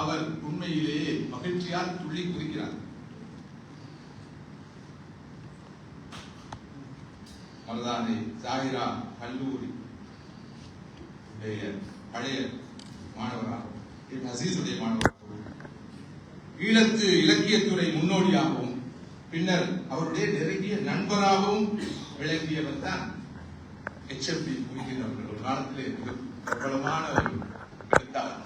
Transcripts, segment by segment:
அவர் உண்மையிலேயே மகிழ்ச்சியால் துள்ளி குதிக்கிறார். மருதானை ஜாகிரா கல்லூரி பழைய மாணவராகவும் அசீசுடைய மாணவராகவும் ஈழத்து இலக்கியத்துறை முன்னோடியாகவும் பின்னர் அவருடைய நெருங்கிய நண்பராகவும் விளங்கியவர் தான் HFP குறிக்கிறவர்கள். ஒரு காலத்திலே பிரபலமான ஒரு எழுத்தாளர்,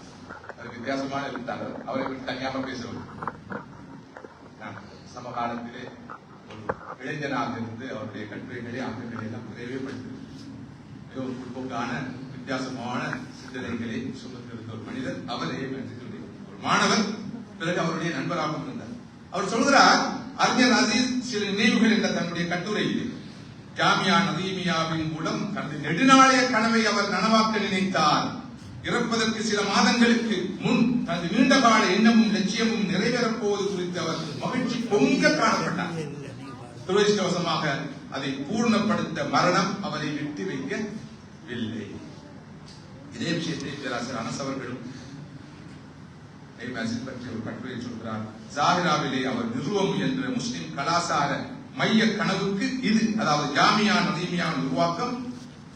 வித்தியாசமான எழுத்தாளர். அவரை பற்றி தனியாக பேசுவது சமகாலத்திலே ஒரு இளைஞனாக இருந்து அவருடைய கட்டுரைகளை ஆக்கங்களை எல்லாம் நிறைவே படித்திருக்கிறார். மிகவும் முற்போக்கான வித்தியாசமான சிந்தனைகளை சுமந்திருந்த ஒரு மனிதர். அவரே ஒரு மாணவர், பிறகு அவருடைய நண்பராகவும் இருந்தார். அவர் சொல்கிறார், அறிஞர் அசீஸ் சில நினைவுகள் என்ற தன்னுடைய கட்டுரையில் ஜாமியா நதீமியாவின் மூலம் தனது நெடுநாளைய கனவை அவர் நனவாக்க நினைத்தார். இறப்பதற்கு சில மாதங்களுக்கு முன் தனது நீண்ட கால எண்ணமும் லட்சியமும் நிறைவேறப் போவது குறித்து அவர் மகிழ்ச்சி பொங்க காணப்பட்டார். துரதிருஷ்டவசமாக அதை பூர்ணப்படுத்த மரணம் அவரை விட்டு வைக்கவில்லை. இதே விஷயத்தை பேராசிரியர் அனஸ் அவர்களும் பற்றி ஒரு கட்டுரையை சொல்கிறார். ஜாகிராவிலே அவர் நிறுவ முயன்ற முஸ்லிம் கலாசார மைய கனவுக்கு இது, அதாவது ஜாமியா நதீமியாவின் உருவாக்கம்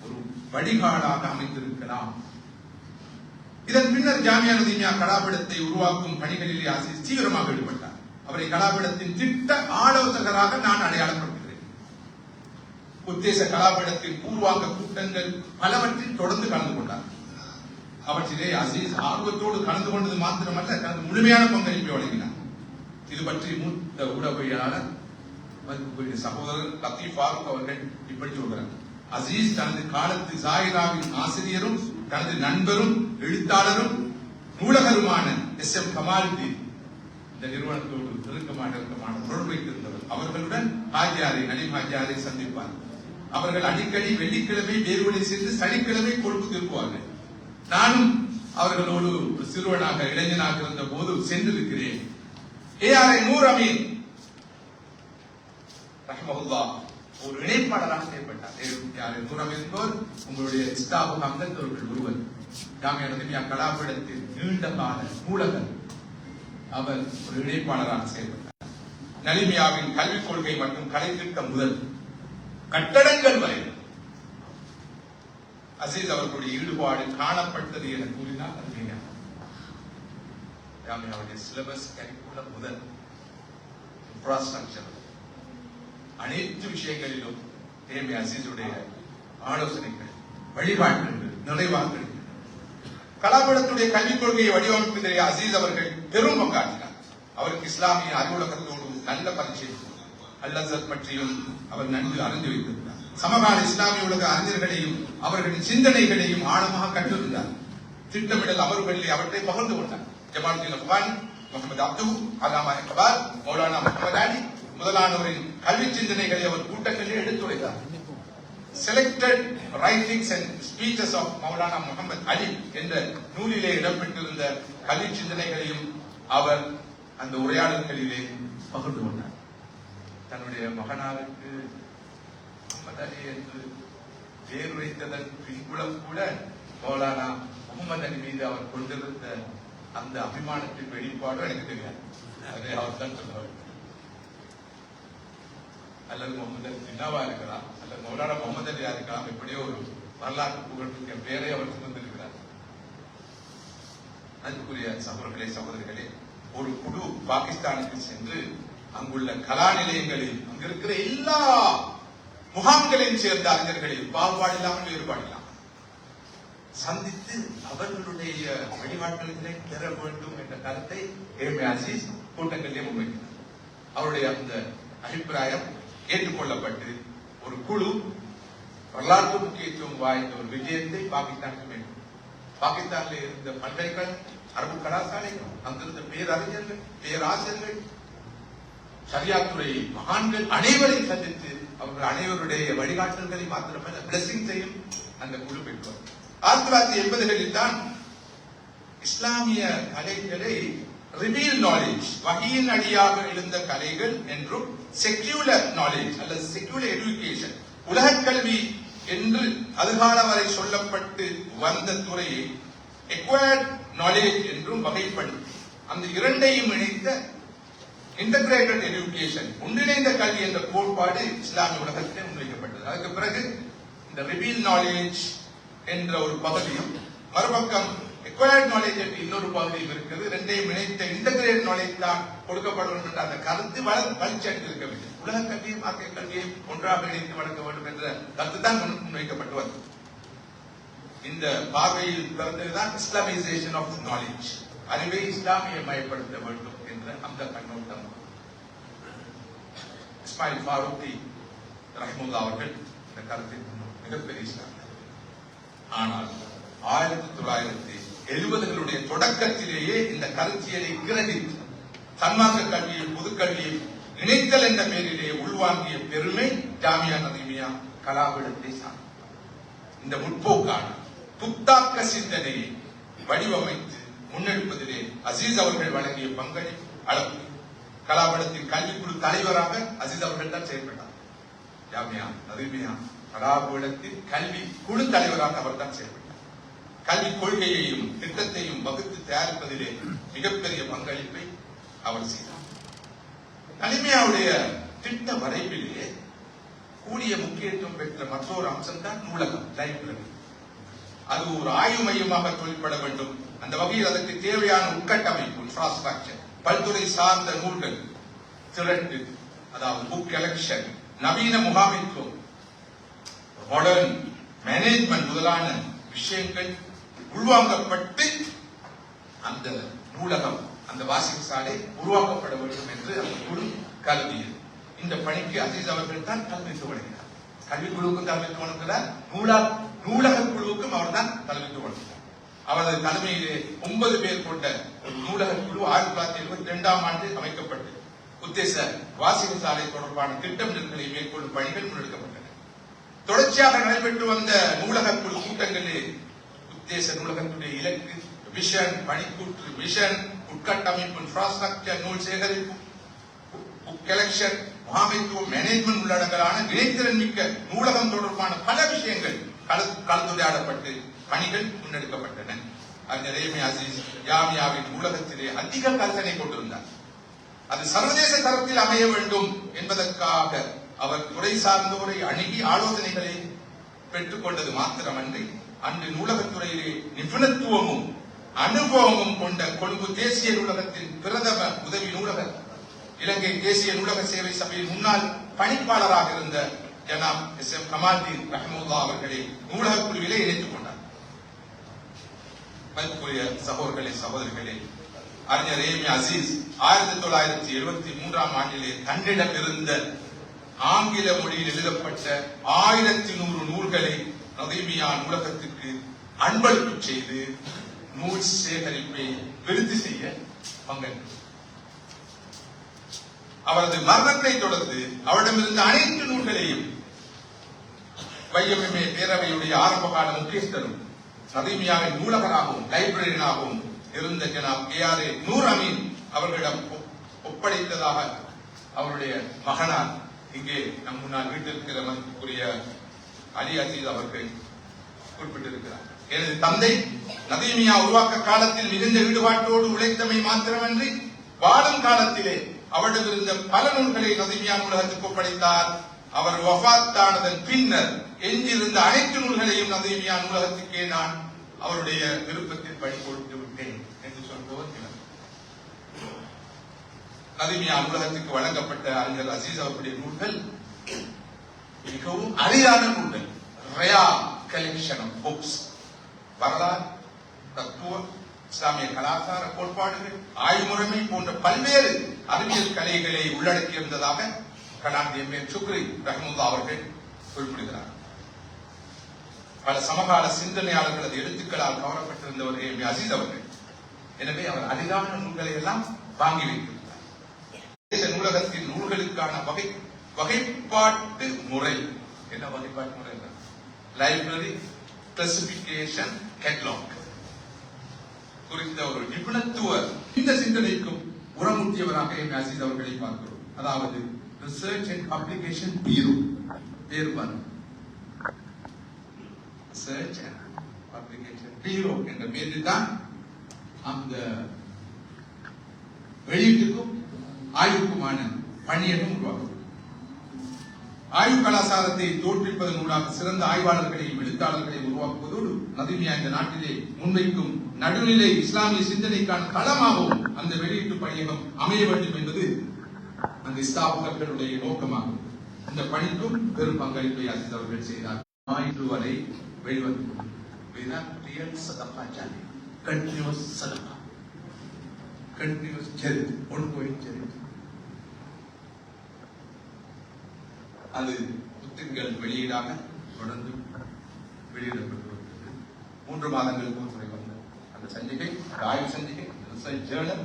ஒரு வழிகாடாக அமைந்திருக்கலாம். இதன் பின்னர் ஜாமியா நதீமியா கலாபீடத்தை உருவாக்கும் பணிகளிலே அசீஸ் தீவிரமாக ஈடுபட்டார். அவரை கலாபீடத்தின் திட்ட ஆலோசகராக நான் அடையாளப்படுத்துகிறேன். உத்தேச கலாபீடத்தின் பூர்வாங்க கூட்டங்கள் பலவற்றில் தொடர்ந்து கலந்து கொண்டார். அவற்றிலே அசீஸ் ஆர்வத்தோடு கலந்து கொண்டது மாத்திரமல்ல, தனது முழுமையான பங்களிப்பை வழங்கினார். இது பற்றி மூத்த ஊடகவியலாளர் சகோதரர் லத்தீப் ஃபாரூக் அவர்கள் இப்படி சொல்கிறார். அசீஸ் தனது காலத்து ஜாகிராவின் ஆசிரியரும் தனது நண்பரும் எழுத்தாளரும் நூலகருமான SM கமாலுதீன் இந்த நிறுவனத்தோடு நெருக்கமான தொடர்பு வைத்திருந்தவர். அவர்களுடன் ஹாஜியாரை அலிம் ஹாஜியாரை சந்திப்பார். அவர்கள் அடிக்கடி வெள்ளிக்கிழமை வேறுவழி சென்று சனிக்கிழமை கொழும்பு திரும்புவார்கள். நானும் அவர்களோடு சிறுவனாக இளைஞனாக இருந்த போது சென்றிருக்கிறேன். ARI நூர் அமீன் ஒரு இணைப்பாளராக செயல்பட்டார். நூர் அமீன் என்பவர் உங்களுடைய இஸ்தாபு அங்கத்தவர்கள் ஒருவர். ஜாமியா நதீமியா கலாபீடத்தின் நீண்ட கால நூலகர். அவர் ஒரு இணைப்பாளராக செயல்பட்டார். நலிமியாவின் கல்விக் கொள்கை மற்றும் கலை திட்டம் முதல் கட்டடங்கள் வரை அசீஸ் அவர்களுடைய ஈடுபாடு காணப்பட்டது என கூறினார். ஜாமியாவுடைய சிலபஸ் கரிக்குலம் முதல் இன்ஃப்ராஸ்ட்ரக்சர் அனைத்து விஷயங்களிலும் அசீஸுடைய ஆலோசனைகள், வழிபாடுகள் நிறைவாக்கள். கலாபீடத்துடைய கல்விக் கொள்கையை வடிவமைப்பதிலே அசீஸ் அவர்கள் பெரும் பங்காற்றினார். அவருக்கு இஸ்லாமிய அறிவுலகத்தோடு நல்ல பரிச்சயம், அல்-அஸ்ஹர் பற்றியும் அவர் நன்கு அறிந்து வைத்திருந்தார். சமகால இஸ்லாமிய உலக அறிஞர்களையும் அவர்களின் சிந்தனைகளையும் ஆழமாக கற்றிருந்தார். திட்டமிடல் அமர்வுகளிலே அவற்றை பகிர்ந்து கொண்டார். ஜமாலுதீன் அஃபானி, முகமது அப்து, அல்லாமா இக்பால், மௌலானா முகமது அலி முதலானவரின் கல்வி சிந்தனைகளை அவர் கூட்டங்களில் எடுத்துரைத்தார். Selected writings and speeches of Maulana Mohammad Ali என்ற நூலிலே இடம்பெற்றிருந்த கல்வி சிந்தனைகளையும் அவர் அந்த உரையாடல்களிலே பகிர்ந்து கொண்டார். தன்னுடைய மகனாருக்கு முகமது அலி என்று பேர் வைத்ததன் பின்புலம் கூட மௌலானா முகமது அலி மீது அவர் கொண்டிருந்த அந்த அபிமானத்தின் வெளிப்பாடு எனக்கு தெரியாது. அதை அவர் தான் சொன்னார். அல்லது முகமது அலி ஜின்னாவா இருக்கலாம், அல்லது மௌலானா முகமது அலியா இருக்கலாம். எப்படியோ ஒரு வரலாற்று புகழ்மிக்க பேரை அவர் சுமந்திருக்கிறார். அதுக்குரிய சகோதரர்களே சகோதரிகளே, ஒரு குழு பாகிஸ்தானுக்கு சென்று அங்குள்ள கலா நிலையங்களில் அங்கிருக்கிற எல்லா முகாம்களையும் சேர்ந்த அறிஞர்களில் பாகுபாடு இல்லாமல் வேறுபாடு இல்லாமல் சந்தித்து அவர்களுடைய வழிபாடுகளை பெற வேண்டும் என்ற கருத்தை அசீஸ் கூட்டங்களிலே முன்வைக்கிறார். அவருடைய அந்த அபிப்பிராயம் ஏற்றுக்கொள்ளப்பட்டு ஒரு குழு வரலாற்று முக்கியத்துவம் வாய்ந்த ஒரு விஜயத்தை பாகிஸ்தானுக்கு வேண்டும். பாகிஸ்தானில் இருந்த பல்கலைக்கழகம், அரபு கலாசாலைகள், அங்கிருந்த பேரறிஞர்கள், பேராசிரியர்கள், சரியாத்துறை மகான்கள் அனைவரையும் சந்தித்து அவர்கள் அனைவருடைய வழிகாட்டல்களை மாத்திரமல்ல பிளஸிங்ஸையும் அந்த குழு பெற்றார். 1980களில் தான் இஸ்லாமிய கலைகளை ரிவீல் நாலேஜ், வகையின் அடியாக எழுந்த கலைகள் என்றும் செக்யூலர் நாலேஜ் அல்லது செக்யூலர் எஜுகேஷன், உலக கல்வி என்று அதுகால வரை சொல்லப்பட்டு வந்த துறையை acquired knowledge என்றும் வகைப்படுத்தி அந்த இரண்டையும் இணைத்த இன்டகிரேட்டட் எஜுகேஷன் ஒன்றிணைந்த கல்வி என்ற கோட்பாடு இஸ்லாமிய உலகத்திலே முன்வைக்கப்பட்டது. அதுக்கு பிறகு இந்த ரிவீல் நாலேஜ் என்ற ஒரு பகுதியும் மறுபக்கம் acquired knowledge என்ற இன்னொரு பகுதியும் இருக்கிறது. ரெண்டையும் இணைத்த இன்டகிரேட் நாலேஜ் தான் கொடுக்கப்படும் என்ற அந்த கருத்து வளர்ச்சியடைந்திருக்க வேண்டும். உலக கல்வியும் மார்க்க கல்வியையும் ஒன்றாக இணைத்து வழங்க வேண்டும் என்ற கருத்து தான் முன்வைக்கப்பட்டு வந்தது. இந்த பார்வையில் பிறந்ததுதான் இஸ்லாமிசேஷன் ஆஃப் நாலேஜ், அறிவை இஸ்லாமியமயப்படுத்த வேண்டும் என்ற அந்த கண்ணோட்டம். இஸ்மாயில் ஃபாரூக்கி ரஹ்மத்துல்லாஹி அவர்கள் இந்த கருத்தை மிகப்பெரிய இஸ்லாம். ஆனால் 1970களுடைய தொடக்கத்திலேயே இந்த கருத்தியலை கிரகித்து சன்மார்க்க கல்வியை பொதுக்கல்வியை இணைத்தல் என்ற பெயரிலே உள்வாங்கிய பெருமை ஜாமியா நதீமியா கலாபீடத்தை சார்ந்தது. இந்த முற்போக்கான புத்தாக்க சிந்தனையை வடிவமைத்து முன்னெடுப்பதிலே அசீஸ் அவர்கள் வழங்கிய பங்களிப்பு அளவு. கலாபீடத்தின் கல்விக்குழு தலைவராக அசீஸ் அவர்கள் தான் செயல்பட்டார். ஜாமியா நதீமியா கலாபீடத்தின் கல்வி குழு தலைவராக அவர் தான் செயல்பட்டார். கல்வி கொள்கையையும் திட்டத்தையும் வகுத்து தயாரிப்பதிலே மிகப்பெரிய பங்களிப்பை அவர் செய்தார். நலிமியாவுடைய திட்ட வரைவிலே கூடிய முக்கியத்துவம் பெற்ற மற்றொரு அம்சம் தான் நூலகம், லைப்ரரி. அது ஒரு ஆய்வு மையமாக தொழிற்பட வேண்டும். அந்த வகையில் அதற்கு தேவையான உட்கட்டமைப்பு, இன்ஃப்ராஸ்ட்ரக்சர், பல்துறை சார்ந்த நூல்கள் திரட்டு, அதாவது புக் கலெக்ஷன், நவீன முகாமைத்துவம், மாடர்ன் மேனேஜ்மெண்ட் முதலான விஷயங்கள் உள்வாங்கப்பட்டு அந்த நூலகம், அந்த வாசிப்பு சாலை உருவாக்கப்பட வேண்டும் என்று அந்த குழு கருதியது. இந்த பணிக்கு அசீஸ் அவர்கள் தான் தலைமைத்துவம் வழங்கினார். கல்விக்குழுவுக்கும் தலைமைத்துவம் வழங்குகிறார், நூலக குழுவுக்கும் அவர் தான் தலைமைத்துவம் வழங்கினார். அவரது தலைமையிலே 9 பேர் கொண்ட நூலக குழு 1972ஆம் ஆண்டு அமைக்கப்பட்டு உத்தேச வாசிப்பு சாலை தொடர்பான திட்டமிடல்களை மேற்கொள்ளும் பணிகள் முன்னெடுக்கப்பட்டன. தொடர்ச்சியாக நடைபெற்று வந்த நூலக குழு கூட்டங்களில் உத்தேச நூலகத்துடைய இலக்கு, விஷன், பணிக்கூற்று, விஷன், உட்கட்டமைப்பு, இன்ஃப்ராஸ்ட்ரக்சர், நூல் சேகரிப்பு, புக் கலெக்ஷன், முகாமைத்துவம், மேனேஜ்மெண்ட் உள்ளடங்கலான இணைத்திறன் மிக்க நூலகம் தொடர்பான பல விஷயங்கள் கலந்துரையாடப்பட்டு பணிகள் முன்னெடுக்கப்பட்டன. அறிஞர் ஏமி அசீஸ் ஜாமியாவின் நூலகத்திலே அதிக கருத்தனை கொண்டிருந்தார். அது சர்வதேச தரத்தில் அமைய வேண்டும் என்பதற்காக அவர் துறை சார்ந்தோரை அணுகி ஆலோசனைகளை பெற்றுக் கொண்டது மாத்திரமன்றி, அன்று நூலகத்துறையிலே நிபுணத்துவமும் அனுபவமும் கொண்ட கொழும்பு தேசிய நூலகத்தின் பிரதம உதவி நூலகர், இலங்கை தேசிய நூலக சேவை சபையின் முன்னாள் பணிப்பாளராக இருந்த ஜனாப் SM கமால்தீன் ரஹ்மத்துல்லாஹி அவர்களை நூலக குழுவிலே இணைத்துக் கொண்டார். மதிப்புக்குரிய சகோதரர்களே, சகோதரிகளே, அறிஞர் ஏமி அசீஸ் 1973ஆம் ஆண்டிலே தன்னிடம் இருந்த ஆங்கில மொழியில் எழுதப்பட்ட 1100 நூல்களை நதீமியா நூலகத்துக்கு அன்பளிப்பு செய்து நூல் சேகரிப்பை விருத்தி செய்ய பங்களித்தார். அவரது மரணத்தை தொடர்ந்து அவரிடமிருந்த அனைத்து நூல்களையும் YMMA பேரவையுடைய ஆரம்பகால முக்கியஸ்தரும் நதீமியாவின் நூலகராகவும் லைப்ரரியனாகவும் இருந்த ஜனாப் KRA நூர் அமீன் அவர்களிடம் ஒப்படைத்ததாக அவருடைய மகனார், இங்கே நம் முன்னால் வீட்டிற்கிற மதிப்புக்குரிய அலி அசீஸ் அவர்கள் குறிப்பிட்டிருக்கிறார். எனது தந்தை நதீமியா உருவாக்க காலத்தில் மிகுந்த ஈடுபாட்டோடு உழைத்தமை மாத்திரமன்றி வாழும் காலத்திலே அவரிடமிருந்த பல நூல்களை நதீமியா நூலகத்துக்கு ஒப்படைத்தார். அவர் வஃபாத்தானதன் பின்னர் எஞ்சியிருந்த அனைத்து நூல்களையும் நதீமியா நூலகத்துக்கே நான் அவருடைய விருப்பத்தில் பணி கொடுத்து விட்டேன் என்று சொல்பவர் இவர். நதீமியா நூலகத்துக்கு வழங்கப்பட்ட அறிஞர் அசீஸ் அவருடைய நூல்கள் மிகவும் அரிதான நூல்கள், ரேர் கலெக்ஷன் ஆஃப் புக்ஸ். வரலாறு, தத்துவம், இஸ்லாமிய கலாச்சார கோட்பாடுகள், ஆய்வுமுறைமை போன்ற பல்வேறு அறிவியல் கலைகளை உள்ளடக்கியிருந்ததாக கலாம் MA சுக்ரி ரஹ்மத்துல்லாஹி அவர்கள் குறிப்பிடுகிறார். பல சமகால சிந்தனையாளர்களது எழுத்துக்களால் கவரப்பட்டிருந்தவர் MA அசீஸ் அவர்கள். எனவே அவர் அரிதான நூல்களை எல்லாம் வாங்கி வைத்திருந்தார். தேச நூலகத்தின் நூல்களுக்கான வகைப்பாட்டு முறை என்ன? வகைப்பாட்டு முறை லைப்ரரி கிளாசிபிகேஷன் கேட்டலாக் குறித்த ஒரு நிபுணத்துவ இந்த சிந்தனைக்கும் உரமூட்டியவராக MA அசீஸ் அவர்களை பார்க்கிறோம். அதாவது ரிசர்ச் அண்ட் பப்ளிகேஷன் பியூரோ பேர் ரிசர்ச் அண்ட் பப்ளிகேஷன் பீரோ என்ற பெயரில் தான் அந்த வெளியீட்டுக்கும் ஆய்வுக்குமான பணியகம் உருவாக்கும். ஆய்வு கலாச்சாரத்தை தோற்றுவிப்பதன் ஊடாக சிறந்த ஆய்வாளர்களையும் எழுத்தாளர்களையும் உருவாக்குவதோடு நதிமியா இந்த நாட்டிலே முன்வைக்கும் நடுநிலை இஸ்லாமிய சிந்தனைக்கான களமாகவும் அந்த வெளியீட்டு பணியகம் அமைய வேண்டும் என்பது அந்த ஸ்தாபகர்களுடைய நோக்கமாகும். இந்த பணிக்கும் பெரும் பங்களிப்பை அசீஸ் அவர்கள் செய்தார். இன்று வரை வெளிவந்து கண்டினியூஸ் சதகா, கண்டினியூஸ் சரித், ஒன்கோயிங் சரித். அது புத்தகங்கள் வெளியீடாக தொடர்ந்து வெளியிடப்பட்டு வருகிறது. 3 மாதங்களுக்கு ஒரு முறை வந்த அந்த சஞ்சிகை, ஆய்வு சஞ்சிகை, ரிசர்ச் ஜேர்னல்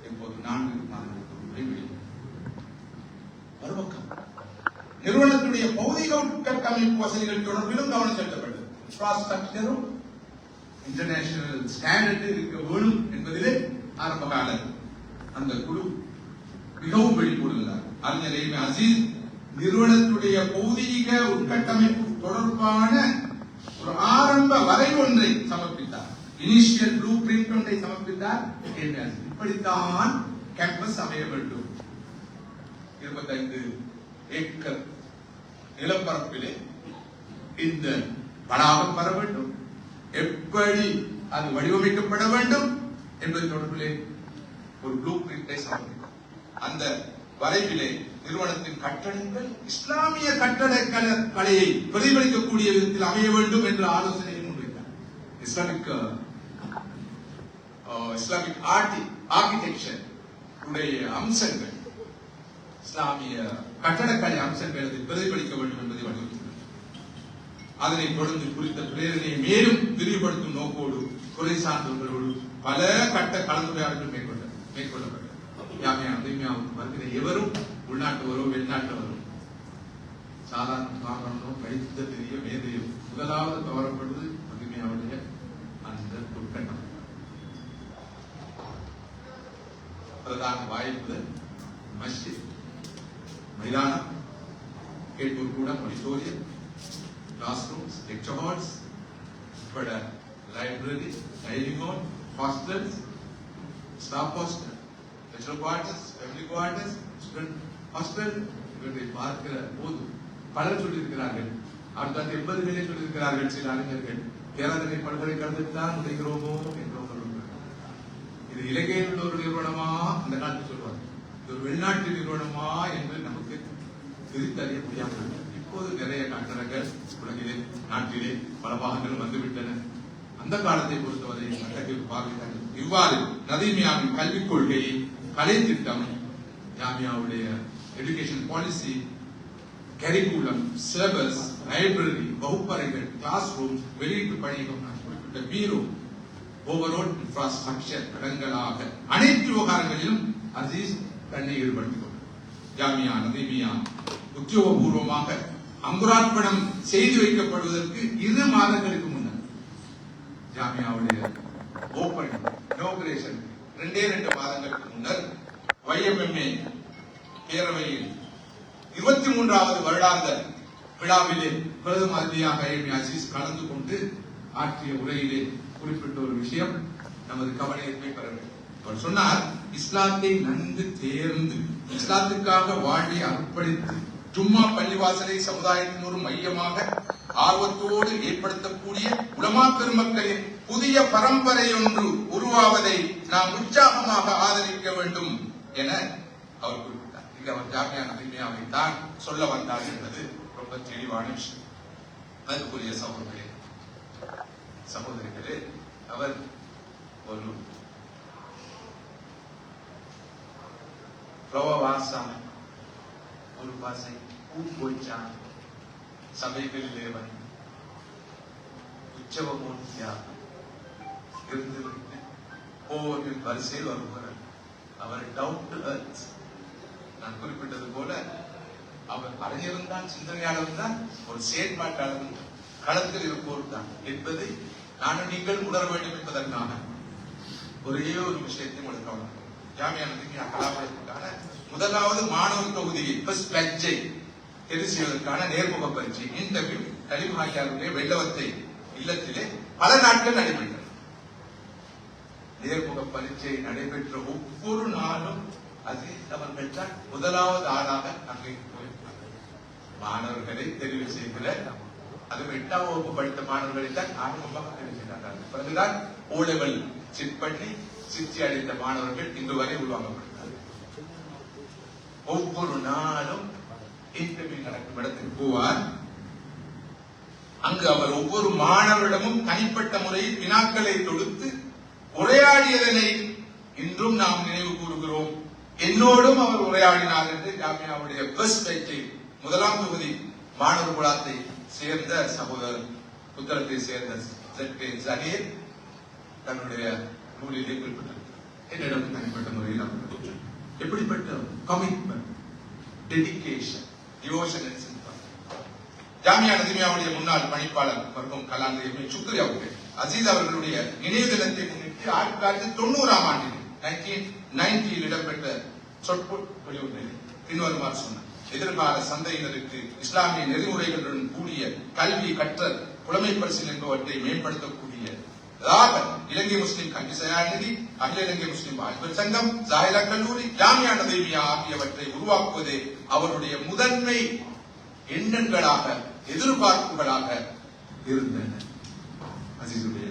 இப்போது 4 மாதங்களுக்கு ஒரு முறை வெளியிடும். மறுபக்கம் நிறுவனத்துடைய பௌதிக உட்கட்டமைப்பு வசதிகள் தொடர்பிலும் கவனம் செலுத்தப்பட்டது. இன்ஃப்ராஸ்ட்ரக்சரும் இன்டர்நேஷனல் ஸ்டாண்டர்ட் இருக்க வேணும் என்பதிலே ஆரம்ப கால அந்த குழு மிகவும் வெளிப்படுகிறார். அறிஞர் அசீஸ் நிறுவனத்துடைய பௌதீக உட்கட்டமைப்பு தொடர்பான ஒரு ஆரம்ப வரைவு ஒன்றை சமர்ப்பித்தார். இனிஷியல் ப்ளூ பிரிண்ட் ஒன்றை சமர்ப்பித்தார். இப்படித்தான் கேம்பஸ் அமைய வேண்டும். 25 ஏக்கர் நிலப்பரப்பிலே இந்த வளாகம் வர வேண்டும், எப்படி அது வடிவமைக்கப்பட வேண்டும் என்பது தொடர்பிலே ஒரு ப்ளூ பிரிண்டை சமர்ப்பித்தார். அந்த வரைவிலே நிறுவனத்தின் கட்டடங்கள் இஸ்லாமிய கட்டடக்கலையை பிரதிபலிக்கக்கூடிய விதத்தில் அமைய வேண்டும் என்ற ஆலோசனையை முன்வைத்தார். இஸ்லாமிக் ஆர்கிடெக்சர் உடைய அம்சங்கள், இஸ்லாமிய கட்டடக்கலை அம்சங்கள் அதை பிரதிபலிக்க வேண்டும் என்பதை வலியுறுத்தினார். அதனை தொடர்ந்து குறித்த பிரேரணையை மேலும் விரிவுபடுத்தும் நோக்கோடு துறை சார்ந்தவர்களோடு பல கட்ட கலந்துரையாடல்கள் மேற்கொள்ளப்பட்டது. ஜாமியாவுக்கு வருகிற எவரும் உள்நாட்டவரோ வெளிநாட்டவரோ சாதாரண சாதாரணோ படித்த பெரிய மேதையோ முதலாவது கவரப்படுவது மதுமையாவுடைய அந்த உட்கட்டம். பிரதான வாய்ப்பு மஸ்ஜித், மைதானம், கேட்பூர் கூடம், auditorium, class rooms, lecture halls, library, dining hall, hostels, staff hostel, lecture quarters, family quarters, student hostel. இவற்றை பார்க்கிற போது பலர் சொல்லியிருக்கிறார்கள். 1980களிலே சொல்லியிருக்கிறார்கள் சில அறிஞர்கள், பேராதனை பல்கலைக்கழகத்தில் தான் நுழைகிறோமோ என்றோ சொல்லுகிறார்கள். இது இலங்கையில் உள்ள ஒரு நிறுவனமா அந்த காலத்தில் சொல்வார், இது ஒரு வெளிநாட்டு நிறுவனமா என்று நமக்கு பிரித்தறிய முடியாமல். இப்போது நிறைய கட்டடங்கள் உலகிலே நாட்டிலே பல பாகங்கள் வந்துவிட்டன. அந்த காலத்தை பொறுத்தவரை அட்டகில் பார்க்கிறார்கள். இவ்வாறு நதீமியாவின் கல்விக் கொள்கையை, கலை திட்டம், ஜாமியாவுடைய education policy, curriculum, syllabus, library, வகுப்பறைகள், கிளாஸ் ரூம், வெளியீட்டு பணியகம், குறிப்பிட்ட பீரோ, ஓவரால் இன்ஃப்ராஸ்ட்ரக்சர் இடங்களாக அனைத்து விவகாரங்களிலும் அசீஸ் தன்னை ஈடுபடுத்திக் கொண்டார். ஜாமியா நதீமியா உத்தியோகபூர்வமாக அங்குரார்ப்பணம் செய்து வைக்கப்படுவதற்கு 2 மாதங்களுக்கு முன்னர் ஜாமியாவுடைய ஓபனிங் இனாகுரேஷன் 2 மாதங்களுக்கு முன்னர் YMMA பேரவையில் 23வது வருடாந்த விழாவிலே பிரதம அதிதியாக அசீஸ் கலந்து கொண்டு ஆற்றிய உரையிலே குறிப்பிட்ட ஒரு விஷயம் நமது கவனத்தை பெற வேண்டும். அவர் சொன்னார், இஸ்லாத்தை நன்கு தேர்ந்து இஸ்லாத்துக்காக வாழி அர்ப்பணித்து ஜும்மா பள்ளிவாசலை சமுதாயத்தின் ஒரு மையமாக ஆர்வத்தோடு ஏற்படுத்தக்கூடிய உலமா பெருமக்களின் புதிய பரம்பரை ஒன்று உருவாவதை நாம் உற்சாகமாக ஆதரிக்க வேண்டும் என அவர் குறிப்பிட்டார். இங்கு அவர் ஜாமியா நதீமியாவை தான் சொல்ல வந்தார் என்பது ரொம்ப தெளிவான விஷயம். அதற்குரிய சகோதரிகளே, அவர் ஒரு பிரவாசான ஒரு பாசை பூப்பொய்ச்சான் சபைகளிலே வந்து உற்சவமூர்த்தியாக இருந்துவிட்டு ஒவ்வொரு வரிசையில் வருகிறார். அவர் டவுன் டு எர்த். நான் குறிப்பிட்டது போல அவர் அறிஞரும் தான், சிந்தனையாளரும் தான், ஒரு செயற்பாட்டாளரும் களத்தில் இருப்போர் தான் என்பதை நானும் நீங்கள் உணர வேண்டும் என்பதற்கான ஒரே ஒரு விஷயத்தை உங்களுக்கு கவனம். ஜாமியா நதீமியா கலாபுரத்துக்கான முதலாவது மாணவர் தொகுதியை தெரிவு செய்வதற்கான நேர்முக பரீட்சை இன்டர்வியூ கலிமாயாருடைய வெள்ளவத்தை இல்லத்திலே பல நாட்கள் நடைபெற்றது. நேர்முக பரீட்சை நடைபெற்ற ஒவ்வொரு நாளும் அசீஸ் அவர்கள் தான் முதலாவது ஆளாக அங்கே மாணவர்களை தெரிவு செய்கிற, அது 8ஆம் வகுப்பு படித்த மாணவர்களை தான் ஆரம்பமாக தெரிவு செய்தார்கள். பிறகுதான் ஓலெவல் சிட் பண்ணி சித்தி அடைந்த மாணவர்கள் இன்று வரை உருவாக்கப்படுகிறார்கள். ஒவ்வொரு நாளும் இன்டர்வியூ நடக்கும் இடத்துக்கு போவார். அங்கு அவர் ஒவ்வொரு மாணவரிடமும் தனிப்பட்ட முறையில் வினாக்களை தொடுத்து உரையாடியதனை இன்றும் நாம் நினைவு கூறுகிறோம். என்னோடும் அவர் உரையாடினார் என்று ஜாமியாவுடைய பெஸ்ட் பேச்சை 1ஆம் தொகுதி மாணவர் குழாத்தை சேர்ந்த சகோதரர் புத்தளத்தை சேர்ந்த ஜனீர் தன்னுடைய நூலிலே குறிப்பிட்டிருக்கிறார். என்னிடம் தனிப்பட்ட முறையில் அவர் எப்படிப்பட்ட commitment, dedication, devotion and sympathy. Jamia நதிமியாவுடைய முன்னாள் பணிப்பாளர் மருத்துவம் கலாநிதி எம். சுக்ரி அவர்கள் அசீஸ் அவர்களுடைய நினைவு தினத்தை முன்னிட்டு 1990ஆம் ஆண்டில் 1990 இடம்பெற்ற சொற்பொழிவு பின்வருமாறு சொன்னார். எதிர்கால சந்தையினருக்கு இஸ்லாமிய நெறிமுறைகளுடன் கூடிய கல்வி கற்றல் புலமை பரிசில் என்பவற்றை மேம்படுத்தக்கூடிய இலங்கை முஸ்லிம் கல்வி செயலாநிதி, அகில இலங்கை முஸ்லிம் வாலிபர் சங்கம், ஜாஹிரா கல்லூரி, ஜாமியா நதிமியா ஆகியவற்றை உருவாக்குவதே அவருடைய முதன்மை எண்ணங்களாக, எதிர்பார்ப்புகளாக இருந்தன, அசீசுடைய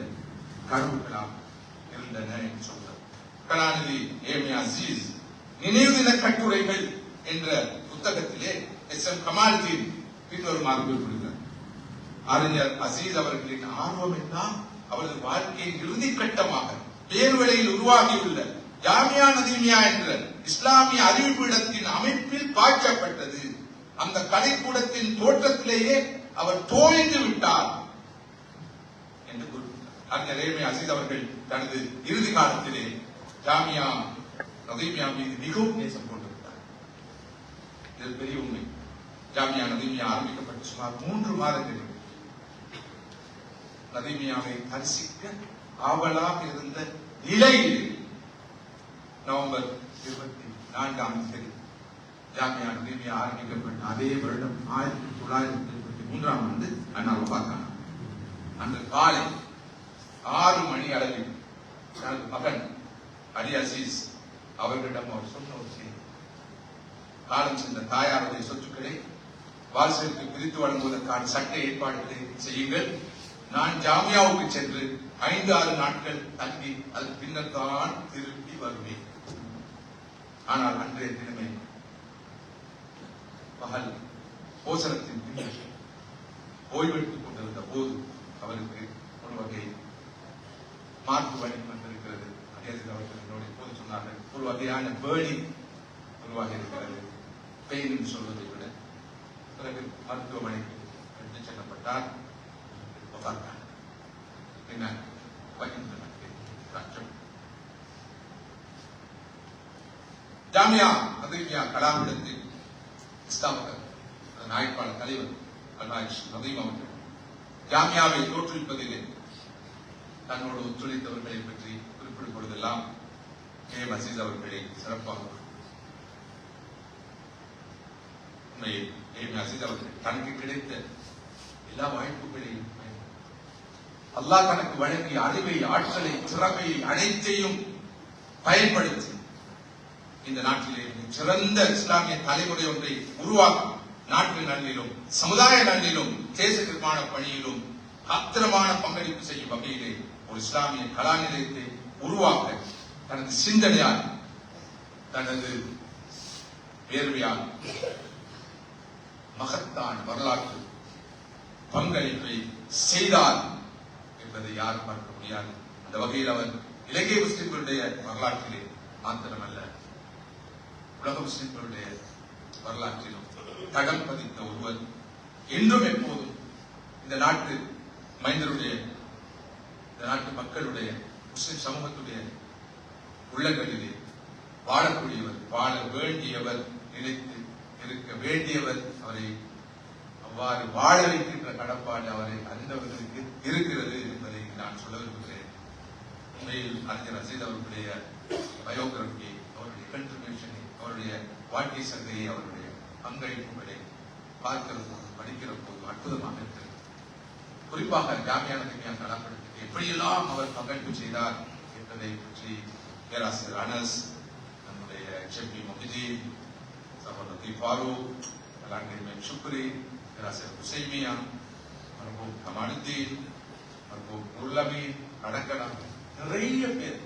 கனவுகளாக இருந்தன என்று சொல்றார். கலாநிதி ஏமி அசீஸ் நினைவு தின கட்டுரைகள் என்ற புத்தகத்திலே எஸ்.எம். கமாலுதீன் பின்வருமாறு குறிப்பிடுகிறார். அறிஞர் அசீஸ் அவர்களின் ஆர்வம் எல்லாம் அவரது வாழ்க்கையின் இறுதி கட்டமாக பேர்வெளியில் உருவாகியுள்ள ஜாமியா நதிமியா என்ற இஸ்லாமிய அறிவிப்பிடத்தின் அமைப்பில் பாய்ச்சப்பட்டது. அந்த கலைக்கூடத்தின் தோற்றத்திலேயே அவர் தோய்ந்து விட்டார் என்று குறிப்பிட்டார். அறிஞர் ஏமி அசீஸ் அவர்கள் தனது இறுதி காலத்திலே ஜாமியா நதிமியா மீது மிகவும் நேசம் கொண்டிருந்தார். இது பெரிய உண்மை. ஜாமியா நதிமியா ஆரம்பிக்கப்பட்டு சுமார் 3 மாதங்களில் நதிமியாவை தரிசிக்க ஆவலாக இருந்த நிலையில் நவம்பர் 24ஆம் தேதி ஜாமியா நதிமியா ஆரம்பிக்கப்பட்ட அதே வருடம் 1923ஆம் ஆண்டு அண்ணாவை பார்த்தாங்க. அந்த காலை 6 மணி அளவில் தனது மகன் அலி அசீஸ் அவர்களிடம் அவர் சொன்ன ஒரு செய்தி, காலம் சென்ற தாயாருடைய சொத்துக்களை வாரிசுக்கு பிரித்து வழங்குவதற்கான சட்ட ஏற்பாடுகளை செய்யுங்கள். நான் ஜாமியாவுக்கு சென்று 5-6 நாட்கள் தங்கி அதன் பின்னர் தான் திரும்பி வருவேன். ஆனால் அன்றைய தினமே பகல் போசனத்தின் பின்னர் ஓய்வெடுத்துக் கொண்டிருந்த போது அவருக்கு ஒரு வகை மார்பு வலி வந்திருக்கிறது. அவர்கள் என்னோட எப்போது சொன்னார்கள், ஒரு வகையான பேர்னிங் உருவாகி இருக்கிறது. பெயின் என்று சொல்வதை விட பிறகு மருத்துவமனைக்கு எடுத்துச் செல்லப்பட்டார். பின்னர் ஜாமியா நதிமியா கலாமிடத்தில் இஸ்லாமிய நாயப்பாளர் தலைவர் அல்ஹாஜ் நதீம் அவர்கள் ஜாமியாவை தோற்றுவிப்பதிலே தன்னோடு ஒத்துழைத்தவர்களை பற்றி குறிப்பிடும் பொழுதெல்லாம் ஏம் அசீஸ் அவர்களை சிறப்பாக உண்மையில் ஏம் அசீஸ் அவர்கள் தனக்கு கிடைத்த எல்லா வாய்ப்புகளையும் அல்லாஹ் தனக்கு வழங்கிய அறிவை, ஆற்றலை, திறமையை அனைத்தையும் பயன்படுத்தி இந்த நாட்டிலே சிறந்த இஸ்லாமிய தலைமுறை ஒன்றை உருவாக்கும், நாட்டு நலனிலும் சமுதாய நலனிலும் தேச நிர்மாண பணியிலும் அத்திரமான பங்களிப்பு செய்யும் வகையிலே ஒரு இஸ்லாமிய கலா நிலையத்தை உருவாக்க தனது சிந்தனையால், தனது வேர்வையால் மகத்தான வரலாற்று பங்களிப்பை செய்தார் என்பதை யாரும் பார்க்க முடியாது. அந்த வகையில் அவர் இலங்கை முஸ்லிம்களுடைய வரலாற்றிலே மாத்திரமல்ல, உலக முஸ்லிம்களுடைய வரலாற்றிலும் தடம் பதித்த ஒருவர். என்றும் எப்போதும் இந்த நாட்டு மைந்தருடைய, இந்த நாட்டு மக்களுடைய, முஸ்லிம் சமூகத்துடைய உள்ளங்களிலே வாழக்கூடியவர், வாழ வேண்டியவர், நிலைத்து இருக்க வேண்டியவர். அவரை அவ்வாறு வாழ வைக்கின்ற கடப்பாடு அவரை அறிந்தவர்களுக்கு இருக்கிறது என்பதை நான் சொல்ல விரும்புகிறேன். உண்மையில் அறிஞர் அசீஸ் அவர்களுடைய பயோகிராபி, அவருடைய கன்ட்ரிபியூஷனை, அவருடைய வாழ்க்கை சந்தையை, அவருடைய பங்களிப்புகளை பார்க்கிற போது, படிக்கிற போது அற்புதமாக இருக்கிறது. குறிப்பாக ஜாமியா நதிமியா கலாபடத்துக்கு எப்படியெல்லாம் அவர் பங்களிப்பு செய்தார் என்ற என்பதை பற்றி பேராசிரியர் அனஸ், நம்முடைய செப்பி மொஹிதீன், சகோதரி ஃபாரூக், கலாநிதி சுக்ரி, பேராசிரியர் ஹுசைமியா, மர்ஹூம் கமாலுத்தீன், மர்ஹூம் நூர்லமீன் அடக்கலாம் நிறைய பேர்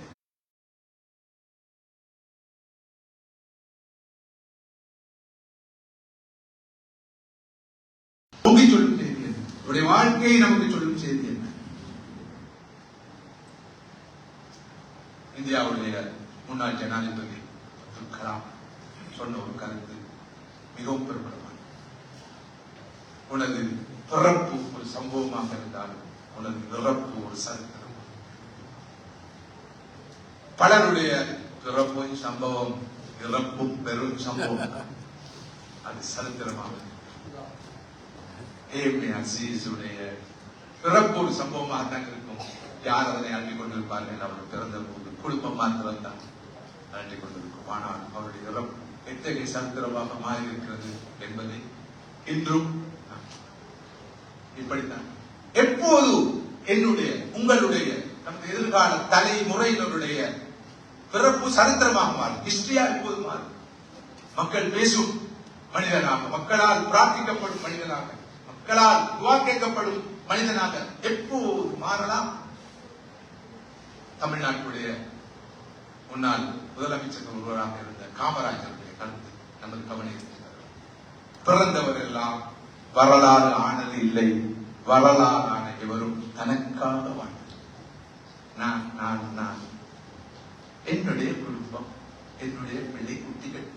சொல்லும் செய்தி என்ன, அவருடைய வாழ்க்கையை நமக்கு சொல்லும் செய்தி என்ன. இந்தியாவுடைய முன்னாள் ஜனாதிபதி அப்துல் கலாம் சொன்ன ஒரு கருத்து மிகவும் பெருமைப்படுவார். உனது பிறப்பு ஒரு சம்பவமாக இருந்தாலும் உனது இறப்பு ஒரு சரித்திரம். பலருடைய பிறப்பும் சம்பவம், இறப்பும் பெரும் சம்பவம், அது சரித்திரமாக. அசீஸுடைய பிறப்பு ஒரு சம்பவமாக தான் இருக்கும். யார் அதனை அள்ளிக் கொண்டிருப்பார்கள்? அவர் பிறந்த போது குடும்பம் மாத்திரம் தான் அள்ளிக் கொண்டிருக்கும். ஆனால் அவருடைய இறப்பு எத்தகைய சரித்திரமாக மாறி இருக்கிறது என்பதை இன்றும் இப்படித்தான். எப்போது என்னுடைய உங்களுடைய நமது எதிர்கால தலைமுறையினருடைய பிறப்பு சரித்திரமாக மாறும், ஹிஸ்டரியா எப்போது மாறும். மக்கள் பேசும் மனிதனாக, மக்களால் பிரார்த்திக்கப்படும் மனிதனாக, மக்களால் துவா கேட்கப்படும் மனிதனாக எப்போது மாறலாம்? தமிழ்நாட்டுடைய முன்னாள் முதலமைச்சர் ஒருவராக இருந்த காமராஜருடைய கருத்து நமது கவனிக்கிறது. பிறந்தவர் எல்லாம் வரலாறு ஆனது இல்லை, வரலாறு ஆன எவரும் தனக்காக வாழ்ந்தது. நான் நான் நான் என்னுடைய குடும்பம், என்னுடைய பிள்ளை குட்டிகள்,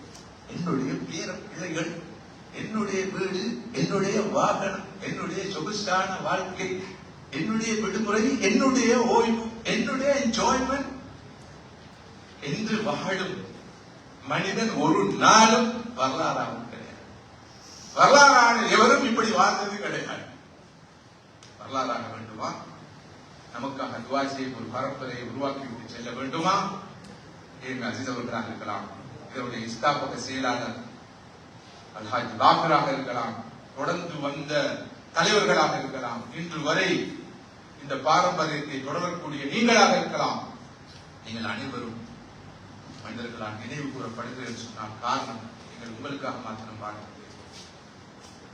என்னுடைய பேர பிள்ளைகள், என்னுடைய வீடு, என்னுடைய வாகனம், என்னுடைய சொகுசான வாழ்க்கை, என்னுடைய விடுமுறை, என்னுடைய ஓய்வு, என்னுடைய என்ஜாய்மெண்ட் என்று வாழும் மனிதன் ஒரு நாளும் வரலாறாக கிடையாது. வரலாறான எவரும் இப்படி வாழ்ந்தது கிடையாது. வரலாறாக வேண்டுமா? நமக்காக துவா செய்யும் ஒரு பரம்பரையை உருவாக்கிவிட்டு செல்ல வேண்டுமா? அஜீஸ் அவர்களாக இருக்கலாம், இதனுடைய இஸ்தாபக செயலாளர் அல்ஹாஜ் பாக்கராக இருக்கலாம், தொடர்ந்து வந்த தலைவர்களாக இருக்கலாம், இன்று வரை இந்த பாரம்பரியத்தை தொடரக்கூடிய நீங்களாக இருக்கலாம். நீங்கள் அனைவரும் மனிதர்களால் நினைவு கூறப்படுகிறது என்று சொன்னால் காரணம் நீங்கள் உங்களுக்காக மாத்திரம் வாழவில்லை,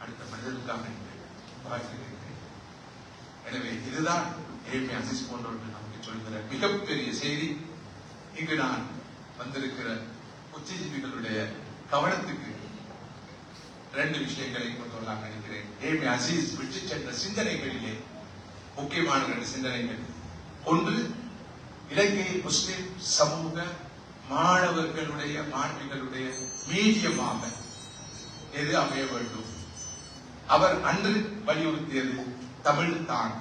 அடுத்த மனிதர்களுக்காக வாழ்கிறீர்கள். எனவே இதுதான் அசீஸ் போன்றவர்கள் நமக்கு சொல்கிற மிகப்பெரிய செய்தி. இங்கு நான் வந்திருக்கிற புத்திஜீவிகளுடைய கவனத்துக்கு ரெண்டு விஷயங்களை கொண்டு வரலாம் நினைக்கிறேன். அசீஸ் விட்டு சென்ற சிந்தனைகளிலே முக்கியமான ரெண்டு சிந்தனைகள். ஒன்று, இலங்கை முஸ்லிம் சமூக மாணவர்களுடைய மாணவிகளுடைய மீடியமாக எது அமைய வேண்டும். அவர் அன்று வலியுறுத்தியது தமிழ் தான்.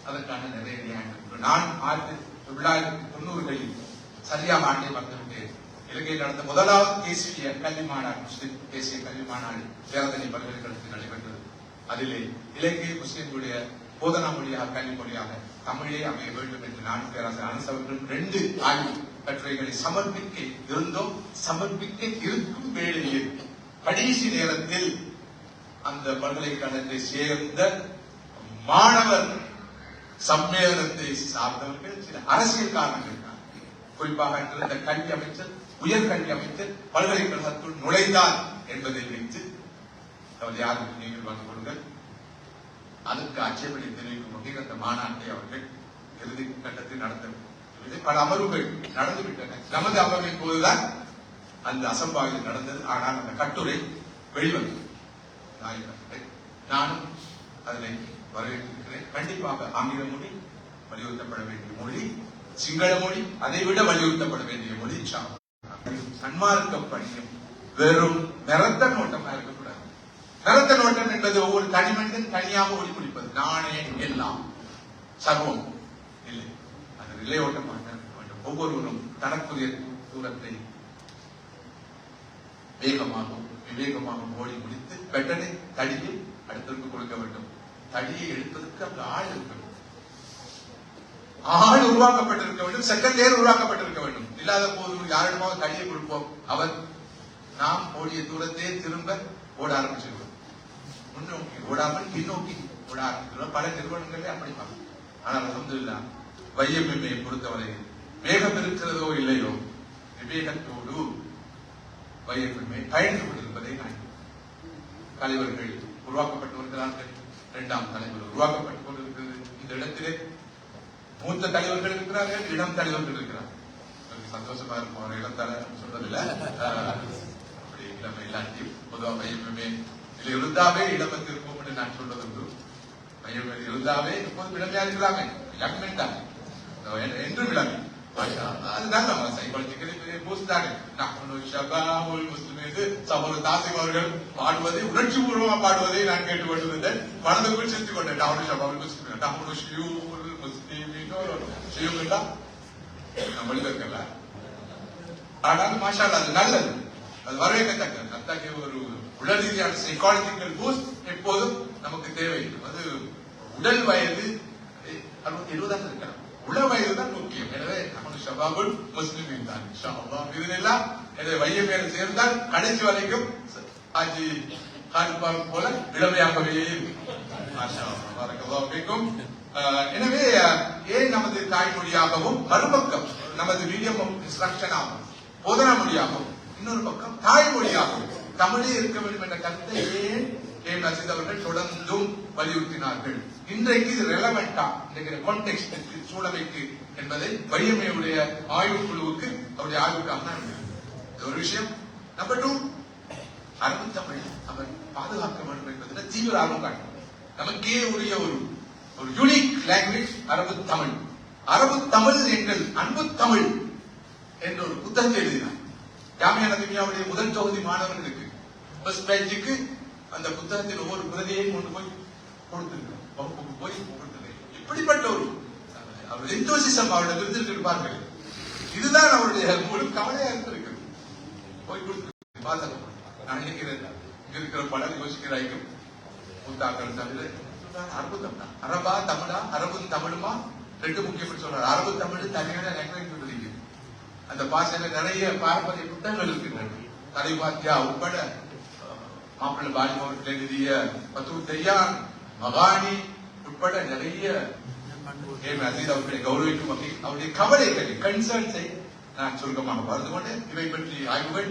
அதற்கான நிறைய நியாயங்கள். நான் 1990களில் சரியாக ஆண்டை வந்துவிட்டேன். இலங்கையில் நடந்த முதலாவது தேசிய கல்வி மாநாடு, முஸ்லிம் தேசிய கல்வி மாநாடு பேரதனை பல்கலைக்கழகத்தில் நடைபெற்றது. அதிலே இலங்கை முஸ்லிம்களுடைய போதனா மொழியாக, கல்வி மொழியாக தமிழே அமைய வேண்டும் என்று நான் பேராசிரியர் அனஸ் அவர்கள் 2 ஆய்வு கட்டுரைகளை சமர்ப்பிக்க இருந்தோம். சமர்ப்பிக்க இருக்கும் வேளையில் கடைசி நேரத்தில் அந்த பல்கலைக்கழகத்தை சேர்ந்த மாணவர் சம்மேளனத்தை சார்ந்தவர்கள் சில அரசியல் காரணங்கள், குறிப்பாக இருந்த கல்வி அமைச்சர், உயர்கல்வி அமைச்சர் பல்கலைக்கழகத்துள் நுழைந்தார் என்பதை வைத்து யாருக்கு நீங்கள் வாங்கிக் கொள்ளுங்கள். அதற்கு ஆட்சேபனை தெரிவிக்கும் வகையில் அந்த மாநாட்டை அவர்கள் இறுதி கட்டத்தில் நடத்த பல அமர்வுகள் நடந்துவிட்டன. நமது அமர்வின் போதுதான் அந்த அசம்பாவிதம் நடந்தது. ஆனால் அந்த கட்டுரை வெளிவந்தது. நானும் அதனை வரவேற்கிறேன். கண்டிப்பாக ஆங்கில மொழி வலியுறுத்தப்பட வேண்டிய மொழி, சிங்கள மொழி அதை விட வலியுறுத்தப்பட வேண்டிய மொழி. சன்மார்க்க பணியும் வெறும் நிரந்த நோட்டமாக இருக்கக்கூடாது. நிரந்த நோட்டம் என்பது ஒவ்வொரு தனி மனிதன் தனியாக ஒளி குடிப்பது, நானே எல்லாம் சர்வம் இல்லை. அது நிலையோட்டமாக இருக்க வேண்டும். ஒவ்வொருவரும் தனக்குரிய தூரத்தை வேகமாகவும் விவேகமாக ஓடி முடித்து பெட்டனை தடியை அடுத்தவருக்கு கொடுக்க வேண்டும். தடியை எடுப்பதற்கு அந்த ஆள் இருக்க வேண்டும். ஆள் உருவாக்கப்பட்டிருக்க வேண்டும். செகண்டேர் உருவாக்கப்பட்டிருக்க வேண்டும். இல்லாத போது யாரிடமாவது தடியை கொடுப்போம், அவர் நாம் ஓடிய தூரத்தையே திரும்ப ஓட ஆரம்பிச்சிருவோம். முன்னோக்கி ஓடாமல் பின்னோக்கி ஓட ஆரம்பிச்சிருவோம். பல நிறுவனங்களே அப்படி பார்க்கும். ஆனால் அல்ஹம்துலில்லாஹ் YMMA பொறுத்தவரை வேகம் இருக்கிறதோ இல்லையோ விவேகத்தோடு வையமே பயணித்துக் கொண்டிருப்பதை நான் தலைவர்கள் உருவாக்கப்பட்டு வருகிறார்கள். 2ஆம் தலைவர் உருவாக்கப்பட்டுக் கொண்டிருக்கிறது. இந்த இடத்திலே மூத்த தலைவர்கள் இருக்கிறார்கள், இளம் தலைவர்கள் இருக்கிறார்கள். சந்தோஷமா இருக்கும். அவர் இளம் தலை சொல்றதில்ல, அப்படி இளமை இல்லாட்டி பொதுவாக வையமே இல்லை இருந்தாவே இளமத்து இருக்கும் என்று நான் சொல்றது உண்டு. வையமே இருந்தாவே எப்போதும் இளமையா இருக்கிறாங்க, யங்மென் தான் என்றும் இளமை. அதுதான் நம்ம சைக்காலஜிக்கலி பூஸ்ட் தானே. சகோதரர் தாசிம் அவர்கள் பாடுவதை உணர்ச்சி பூர்வமா பாடுவதை நான் கேட்டுக்கொண்டிருந்தேன். மனதுக்குள் சிரித்துக் கொண்டேன். மொழிபெயர்க்கல. ஆனால் மாஷா அது நல்லது, அது வரவேற்கத்தக்கது. அத்தகைய ஒரு உடல் ரீதியான சைக்காலஜிக்கல் பூஸ்ட் எப்போதும் நமக்கு தேவை. அது உடல் வயது 70 இருக்கலாம், உள்ள வயது தான் முக்கியம். எனவே நமது ஷபாபுல் முஸ்லிமின் தான் இன்ஷா அல்லாஹ் இதெல்லாம் வையம் மேல சேர்ந்தால் கடைசி வரைக்கும் ஆஜி காலிபால் போல இளமையாகவே இருக்கும். எனவே ஏன் நமது தாய்மொழியாகவும் மறுபக்கம் நமது மீடியம் ஆஃப் இன்ஸ்ட்ரக்ஷனாகவும் போதனா மொழியாகவும் இன்னொரு பக்கம் தாய்மொழியாகவும் தமிழே இருக்க வேண்டும் என்ற கருத்தை ஏன் கே.எம். ரஷீத் அவர்கள் தொடர்ந்தும் வலியுறுத்தினார்கள். இன்றைக்கு இது ரெலவெண்டா இன்றைக்கு கான்டெக்ஸ்டுக்கு சூழமைக்கு என்பதை வையமையுடைய ஆய்வு குழுவுக்கு அவருடைய ஆய்வுக்காக ஒரு விஷயம். நம்பர் 2, அரபு தமிழ் அவர் பாதுகாக்க வேண்டும் என்பதில் தீவிர ஆர்வம் காட்டும். நமக்கே உரிய ஒரு யூனிக் லாங்குவேஜ் அரபு தமிழ். அரபு தமிழ் எங்கள் அன்பு தமிழ் என்ற ஒரு புத்தகத்தை எழுதினார். ஜாமியா நபியாவுடைய முதல் தொகுதி மாணவர்களுக்கு ஃபர்ஸ்ட் பேட்சுக்கு அந்த புத்தகத்தில் ஒவ்வொரு பிரதியையும் கொண்டு போய் கொடுத்திருக்கிறோம், வகுப்புக்கு போய் கொடுத்திருக்கிறேன். இப்படிப்பட்ட ஒரு அவருடைய எந்தோசிசம் அவருடைய விருந்திருப்பார்கள். இதுதான் அவருடைய முழு கவலையா இருந்திருக்கிறது. போய் கொடுத்து பாசகம் நான் நினைக்கிறேன். இங்க இருக்கிற பலர் யோசிக்கிறாய்க்கும் புத்தாக்கள் தவிர அரபு தமிழா, அரபா தமிழா, அரபும் தமிழுமா ரெண்டு முக்கியம் சொல்றாரு. அரபு தமிழ் தனியான லாங்குவேஜ் சொல்றீங்க. அந்த பாஷையில நிறைய பாரம்பரிய புத்தகங்கள் இருக்கின்றன. தலைபாத்தியா உட்பட மாப்பிள்ளை பாலிமா அவர்கள் எழுதிய பத்துத்தையான் மகாணி உட்பட நிறைய அசீஸ் அவர்களை கௌரவிக்கும் வகையில் அவருடைய கவலைகளை கன்சர்ன்ஸை நான் சுருக்கமாக பார்த்து கொண்டு இவை பற்றி ஆய்வுகள்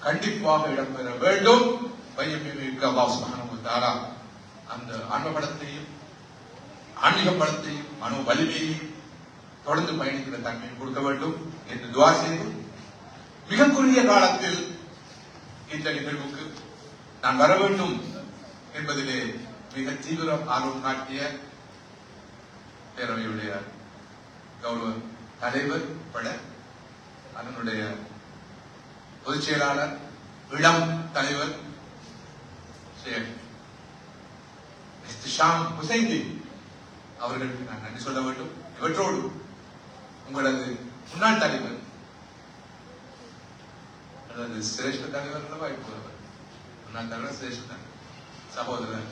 கண்டிப்பாக இடம்பெற வேண்டும். அந்த ஆன்ம படத்தையும் ஆன்மீக படத்தையும் மனோ வலிமையையும் தொடர்ந்து பயணிக்கிற தன்மையை கொடுக்க வேண்டும் என்று துவா செய்து மிக குறுகிய காலத்தில் இந்த நிகழ்வுக்கு நான் வர வேண்டும் என்பதிலே மிக தீவிர ஆர்வம் காட்டிய பேரவையுடைய கௌரவ தலைவர் பட அதனுடைய பொதுச் செயலாளர் இளம் தலைவர் ஷாம் ஹுசைன்தீன் அவர்களுக்கு நான் நன்றி சொல்ல வேண்டும். இவற்றோடு உங்களது முன்னாள் தலைவர் அல்லது சிரேஷ்ட தலைவர் வாய்ப்பு முன்னாள் தலைவர் சிரேஷ்ட சகோதரர்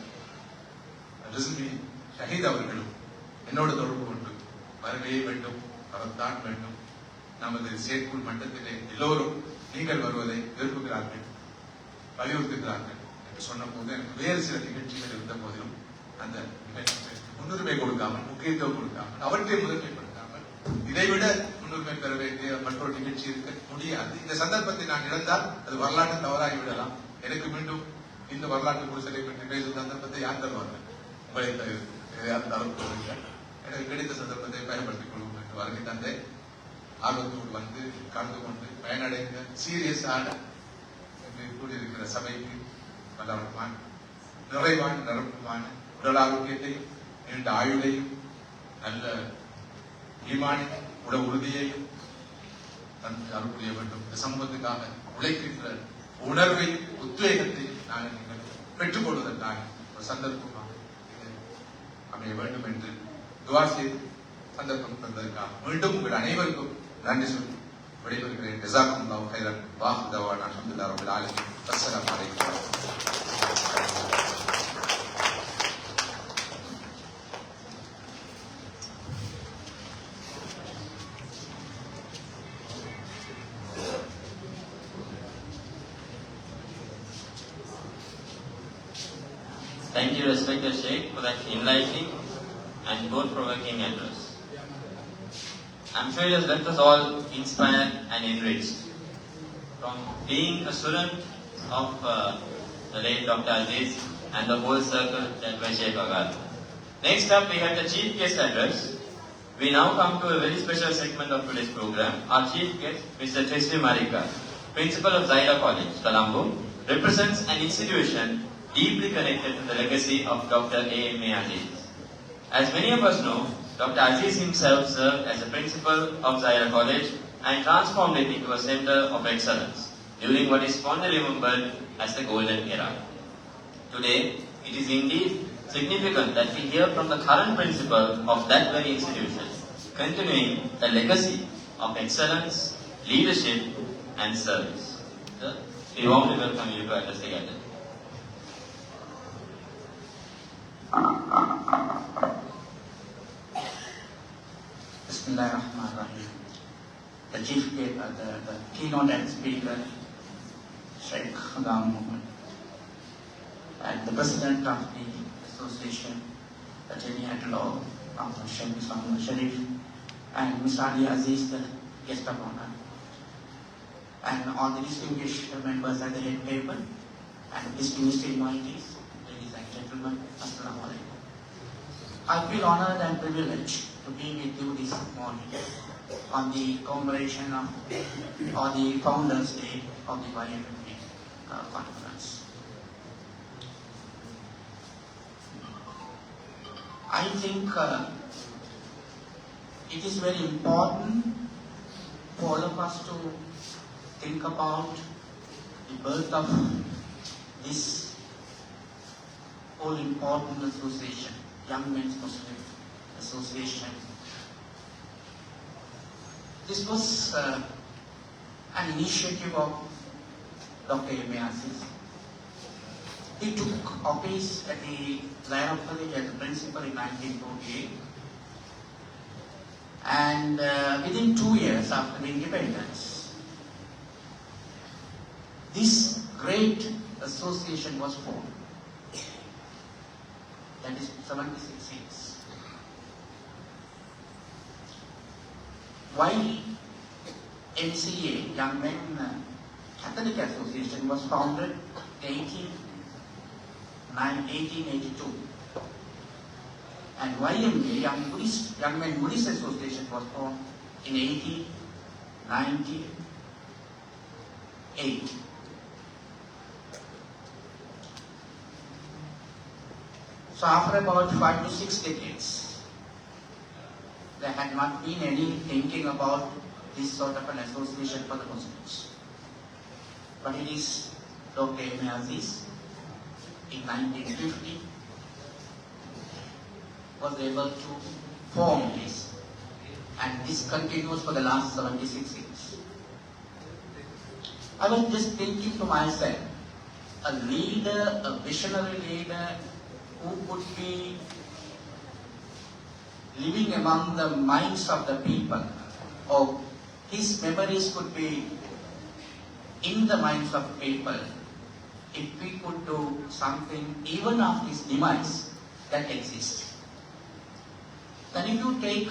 ரிஸ்மி ஷஹீத் அவர்களும் என்னோடு தொடர்பு கொண்டு வரவே வேண்டும், வரத்தான் வேண்டும். நமது செயற்குள் மட்டத்திலே எல்லோரும் நீங்கள் வருவதை விரும்புகிறார்கள், வலியுறுத்துகிறார்கள் என்று சொன்ன போது எனக்கு வேறு சில நிகழ்ச்சிகள் இருந்த போதிலும் அந்த நிகழ்ச்சிக்கு முன்னுரிமை கொடுக்காமல், முக்கியத்துவம் கொடுக்காமல், அவற்றை முதன்மைப்படுத்தாமல் இதைவிட முன்னுரிமை பெற வேண்டிய மற்றொரு நிகழ்ச்சி இருக்க முடியாது. இந்த சந்தர்ப்பத்தை நான் இழந்தால் அது வரலாற்று தவறாகி விடலாம். எனக்கு மீண்டும் இந்த வரலாற்று குடிசலை பற்றி பேசும் சந்தர்ப்பத்தை யார் தருவார்கள்? உங்களை தருவார்கள். எனக்கு கிடைத்த சந்தர்ப்பத்தை பயன்படுத்திக் கொள்வோம் என்று வருகை தந்தை ஆர்வத்தோடு வந்து கலந்து கொண்டு பயனடைந்த சீரியஸான கூடியிருக்கிற சபைக்கு வல்லவருமான நிறைவான நிரப்புமான உடல் ஆரோக்கியத்தையும் நீண்ட ஆயுளையும் நல்ல ஈமானை உட உறுதியையும் தந்து அருள் புரிய வேண்டும். இந்த சமூகத்துக்காக உழைக்கின்ற உணர்வை உத்வேகத்தையும் நாங்கள் நீங்கள் பெற்றுக் கொள்வதற்கான ஒரு சந்தர்ப்பமாக அமைய வேண்டும் என்று துவா செய்து சந்தர்ப்பம் தந்ததற்காக மீண்டும் உங்கள் அனைவருக்கும் நன்றி சொல்லி விடைபெறுகிறேன். ஜஸாக்குமுல்லாஹு கைரன். வாஹு தவானா அல்ஹம்துலில்லாஹி ரப்பில் ஆலமீன். அஸ்ஸலாமு அலைக்கும். Thank you, respected Sheikh, for that enlightening and thought-provoking address. I'm sure it has left us all inspired and enriched. From being a student of the late Dr. Aziz and the whole circle led by Sheikh Agad. Next up, we have the Chief Guest Address. We now come to a very special segment of today's program. Our Chief Guest, Mr. Tristan Marika, Principal of Zaira College, Colombo, represents an institution deeply connected to the legacy of Dr. A.M.A. Aziz. As many of us know, Dr. Aziz himself served as a principal of Zaira College and transformed it into a center of excellence during what is fondly remembered as the Golden Era. Today, it is indeed significant that we hear from the current principal of that very institution, continuing the legacy of excellence, leadership, and service. Sir, we warmly welcome you to address the gathering. Bismillahirrahmanirrahim. The chief guest, the keynote and speaker, Sheikh Ghulam Muhammad, and the president of the association, Attorney at Law, Sheikh Ismail Sharif, and Mr. Ali Aziz, the guest of honor, and all the distinguished members at the head table, and distinguished invitees, ladies and gentlemen, Assalamu alaikum. I feel honored and privileged to be with you this morning on the commemoration of, or the Founders Day of the YMMA conference. I think it is very important for all of us to think about the birth of this all important association, Young Men's Muslim Association. This was an initiative of Dr. A.M.A. Aziz. He took office at the Zaira College as principal in 1948, and within 2 years after the independence, this great association was formed. That is 76 years. While MCA, Young Men Catholic Association, was founded in 1882, and YMA, Young Men Buddhist Association, was formed in 1898. So after about 5 to 6 decades, there had not been any thinking about this sort of an association for the Muslims. But it is Dr. A.M.A. Aziz in 1950 was able to form this, and this continues for the last 76 years. I was just thinking to myself, a leader, a visionary leader who could be living among the minds of the people, or his memories could be in the minds of people, if we could do something even after his demise that exists. Then if you take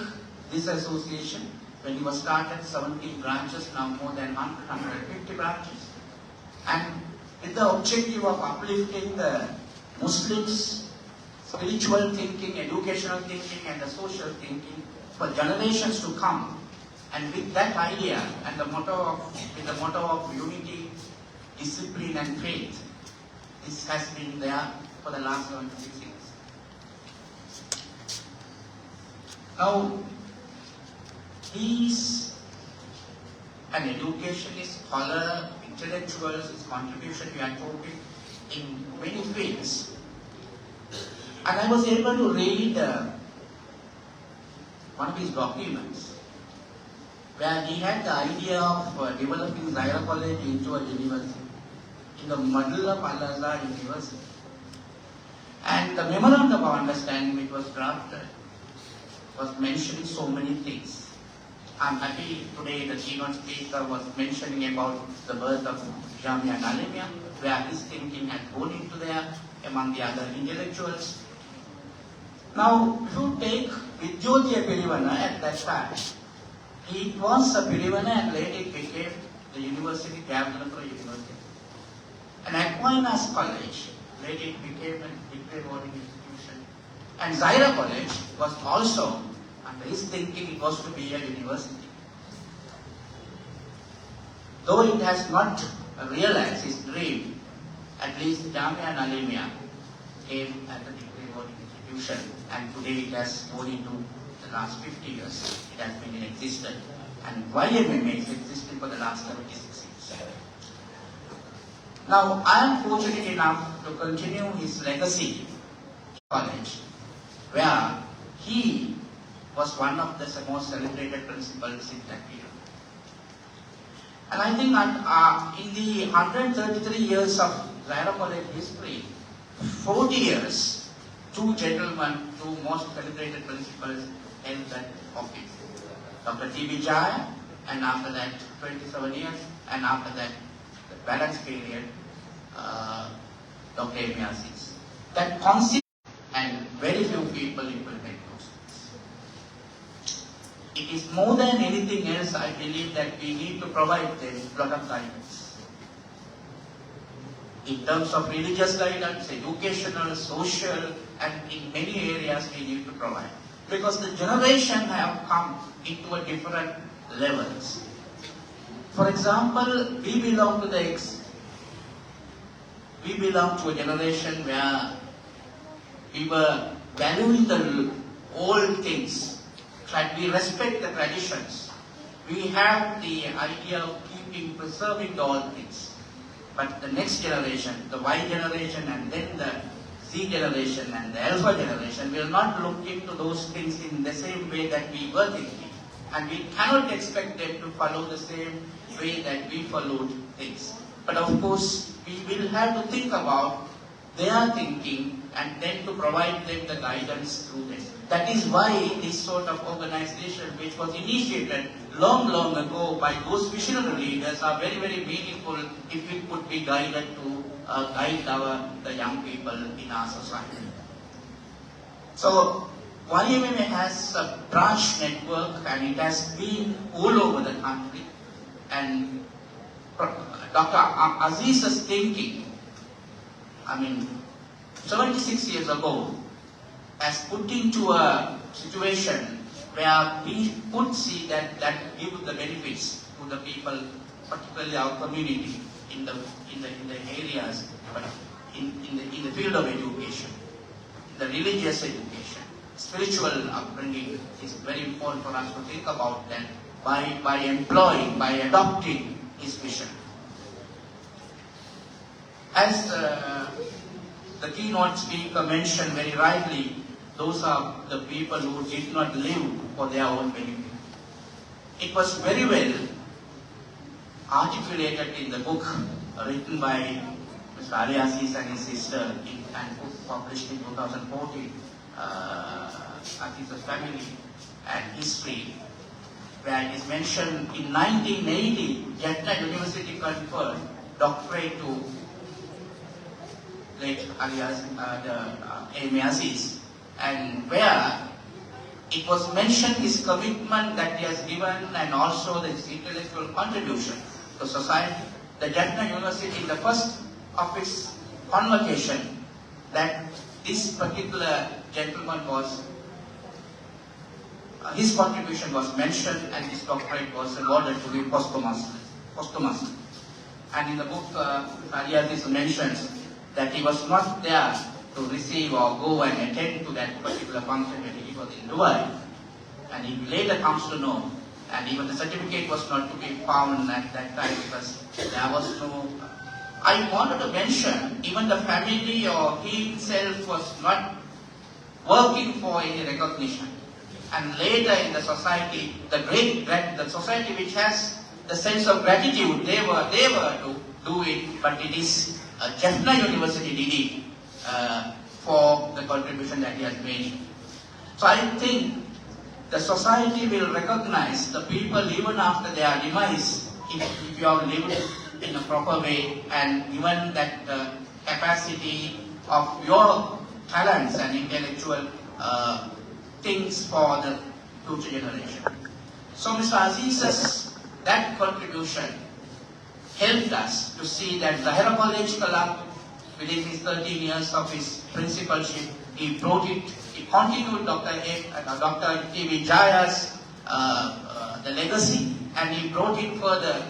this association, when it was started, 17 branches, now more than 150 branches, and with the objective of uplifting the Muslims' spiritual thinking, educational thinking, and the social thinking for generations to come. And with that idea and the motto of unity, discipline, and faith, this has been there for the last 76 years. Now, he is an educationist, scholar, intellectual. His contribution we are talking in many fields. And I was able to read one of his documents where he had the idea of developing Zaira College into a university in the middle of Al-Azhar University. And the memorandum of understanding which was drafted was mentioning so many things. I'm happy today the keynote speaker was mentioning about the birth of Jamia Nalimia, where his thinking had gone into there among the other intellectuals. Now, if you take Vidyodhya Perivana at that time, It was a Pirivana and later it became the University, Gavanapura University. And Aquinas College, later it became a degree awarding institution. And Zaira College was also, under his thinking, it was to be a university. Though it has not realized his dream, at least Jamia and Alimia came as a degree awarding institution, and today it has gone into the last 50 years. It has been in existence, and YMMA is existing for the last 76 years. Now, I am fortunate enough to continue his legacy college, where he was one of the most celebrated principals in that period. And I think in the 133 years of Zaira College history, 40 years, two gentlemen, two most celebrated principals held that office. Dr. T.B. Jaya, and after that 27 years, and after that the balance period, Dr. Amy Aziz. That concept, and very few people implement those things. It is more than anything else, I believe that we need to provide them a lot of guidance. In terms of religious guidance, educational, social, and in many areas we need to provide. Because the generation have come into a different levels. For example, we belong to a generation where we were valuing the old things, like we respect the traditions. We have the idea of preserving the old things. But the next generation, the Y generation, and then the Z generation and the Alpha generation will not look into those things in the same way that we were thinking. And we cannot expect them to follow the same way that we followed things. But of course, we will have to think about their thinking and then to provide them the guidance through this. That is why this sort of organization, which was initiated long ago by those visionary leaders, are very meaningful if it could be guided to guide the young people in our society. So, YMMA has a branch network and it has been all over the country. And Dr. Aziz's thinking, 76 years ago, has put into a situation where we could see that give the benefits to the people, particularly our community in the areas, but in the field of education, the religious education, spiritual upbringing is very important for us to think about that by employing, by adopting his vision. As the keynote speaker mentioned very rightly, those are the people who did not live for their own benefit. It was very well articulated in the book written by Mr. Ali Aziz and his sister and published in 2014, Aziz's Family and History, where it is mentioned in 1980, Jaffna University conferred doctorate to late Ali Amy Aziz, and where it was mentioned his commitment that he has given and also his intellectual contribution to society. The Jaffna University, in the first of its convocation, that this particular gentleman was, his contribution was mentioned and his doctorate was awarded to him posthumously. And in the book, Ali Aziz mentions that he was not there to receive or go and attend to that particular function when he was in Dubai. And he later comes to know, and even the certificate was not to be found at that time because there was no... I wanted to mention, even the family or he himself was not working for any recognition. And later in the society, the society which has the sense of gratitude, they were to do it, but it is Jaffna University did it for the contribution that he has made. So I think the society will recognize the people even after their demise if you have lived in a proper way and given that capacity of your talents and intellectual things for the future generation. So Mr. Aziz's, that contribution helped us to see that Zahira College Kalam, within his 13 years of his principalship, he brought it, he continued Dr. T.V. Jaya's the legacy, and he brought it further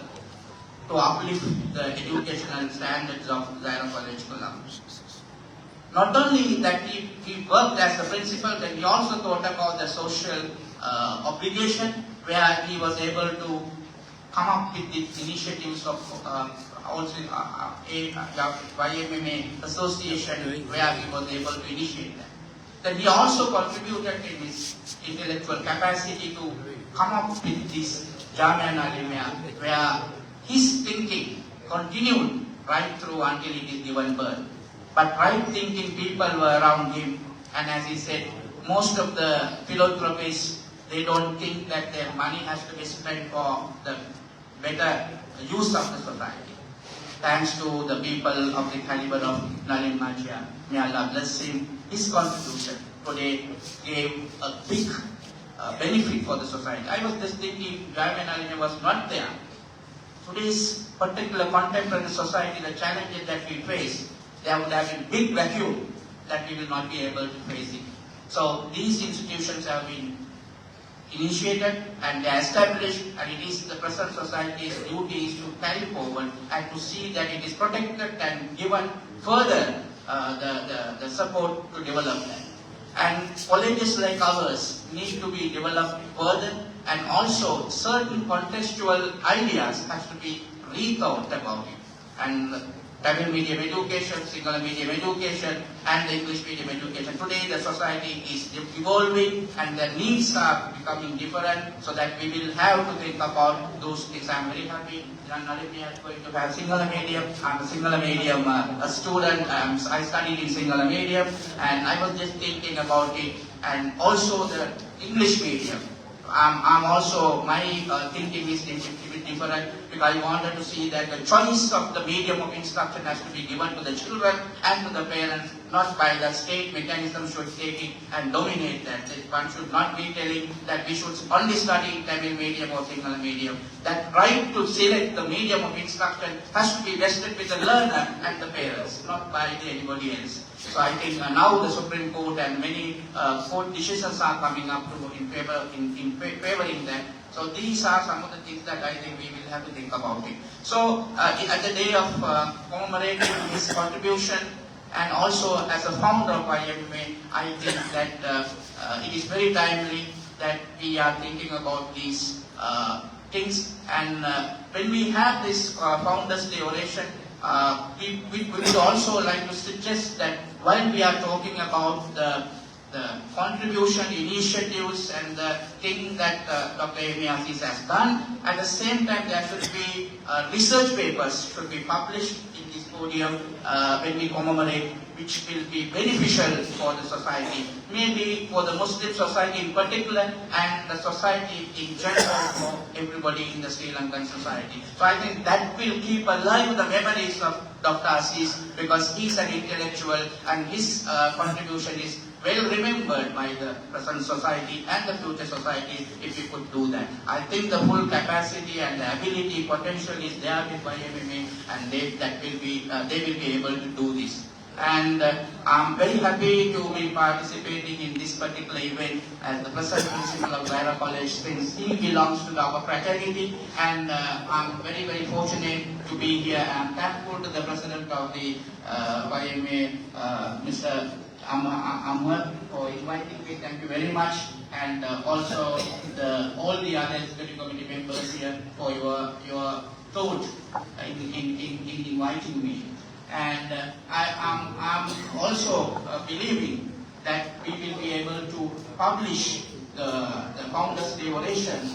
to uplift the educational standards of Zahira College Kalam. Not only that he worked as the principal, but he also thought about the social obligation, where he was able to come up with the initiatives of also YMMA association, where he was able to initiate that. Then he also contributed in his intellectual capacity to come up with this Jamia Alimia, where his thinking continued right through until it is given birth. But right thinking people were around him, and as he said, most of the philanthropists, they don't think that their money has to be spent for the better use of the society. Thanks to the people of the caliber of Nalin Majia, may Allah bless him, his contribution today gave a big benefit for the society. I was just thinking, Jamia Nalin was not there. Today's particular contemporary society, the challenges that we face, there would have been big vacuum that we will not be able to face it. So these institutions have been initiated and they are established, and it is the present society's duty is to carry forward and to see that it is protected and given further the support to develop that. And colleges like ours need to be developed further, and also certain contextual ideas has to be rethought about it. And Tamil medium education, Sinhala medium education, and the English medium education. Today the society is evolving and the needs are becoming different, so that we will have to think about those things. I am very happy Nalini is going to have Sinhala medium. I am a Sinhala medium a student. I studied in Sinhala medium, and I was just thinking about it. And also the English medium. I'm also, my thinking is a bit different, because I wanted to see that the choice of the medium of instruction has to be given to the children and to the parents, not by the state mechanism should take it and dominate that. One should not be telling that we should only study Tamil medium or Sinhala medium. That right to select the medium of instruction has to be vested with the learner and the parents, not by anybody else. So I think now the Supreme Court and many court decisions are coming up in favoring that. So these are some of the things that I think we will have to think about it. So at the day of commemorating his contribution, and also as a founder of IMA, I think that it is very timely that we are thinking about these things. And when we have this Founders Day oration, we would also like to suggest that while we are talking about the contribution, initiatives, and the thing that Dr. Amy Aziz has done, at the same time there should be research papers should be published in this podium when we commemorate, which will be beneficial for the society, maybe for the Muslim society in particular, and the society in general for everybody in the Sri Lankan society. So I think that will keep alive the memories of Dr. Aziz, because he is an intellectual and his contribution is well remembered by the present society and the future society if we could do that. I think the full capacity and the ability, potential is there with YMMA, and they will be able to do this. And I'm very happy to be participating in this particular event as the present principal of Zahira College, since he belongs to our fraternity, and I'm very, very fortunate to be here. I'm thankful to the president of the YMA, Mr. Ahmed, for inviting me. Thank you very much. And also all the other executive committee members here for your thought in inviting me. And I'm also believing that we will be able to publish the Founders Day oration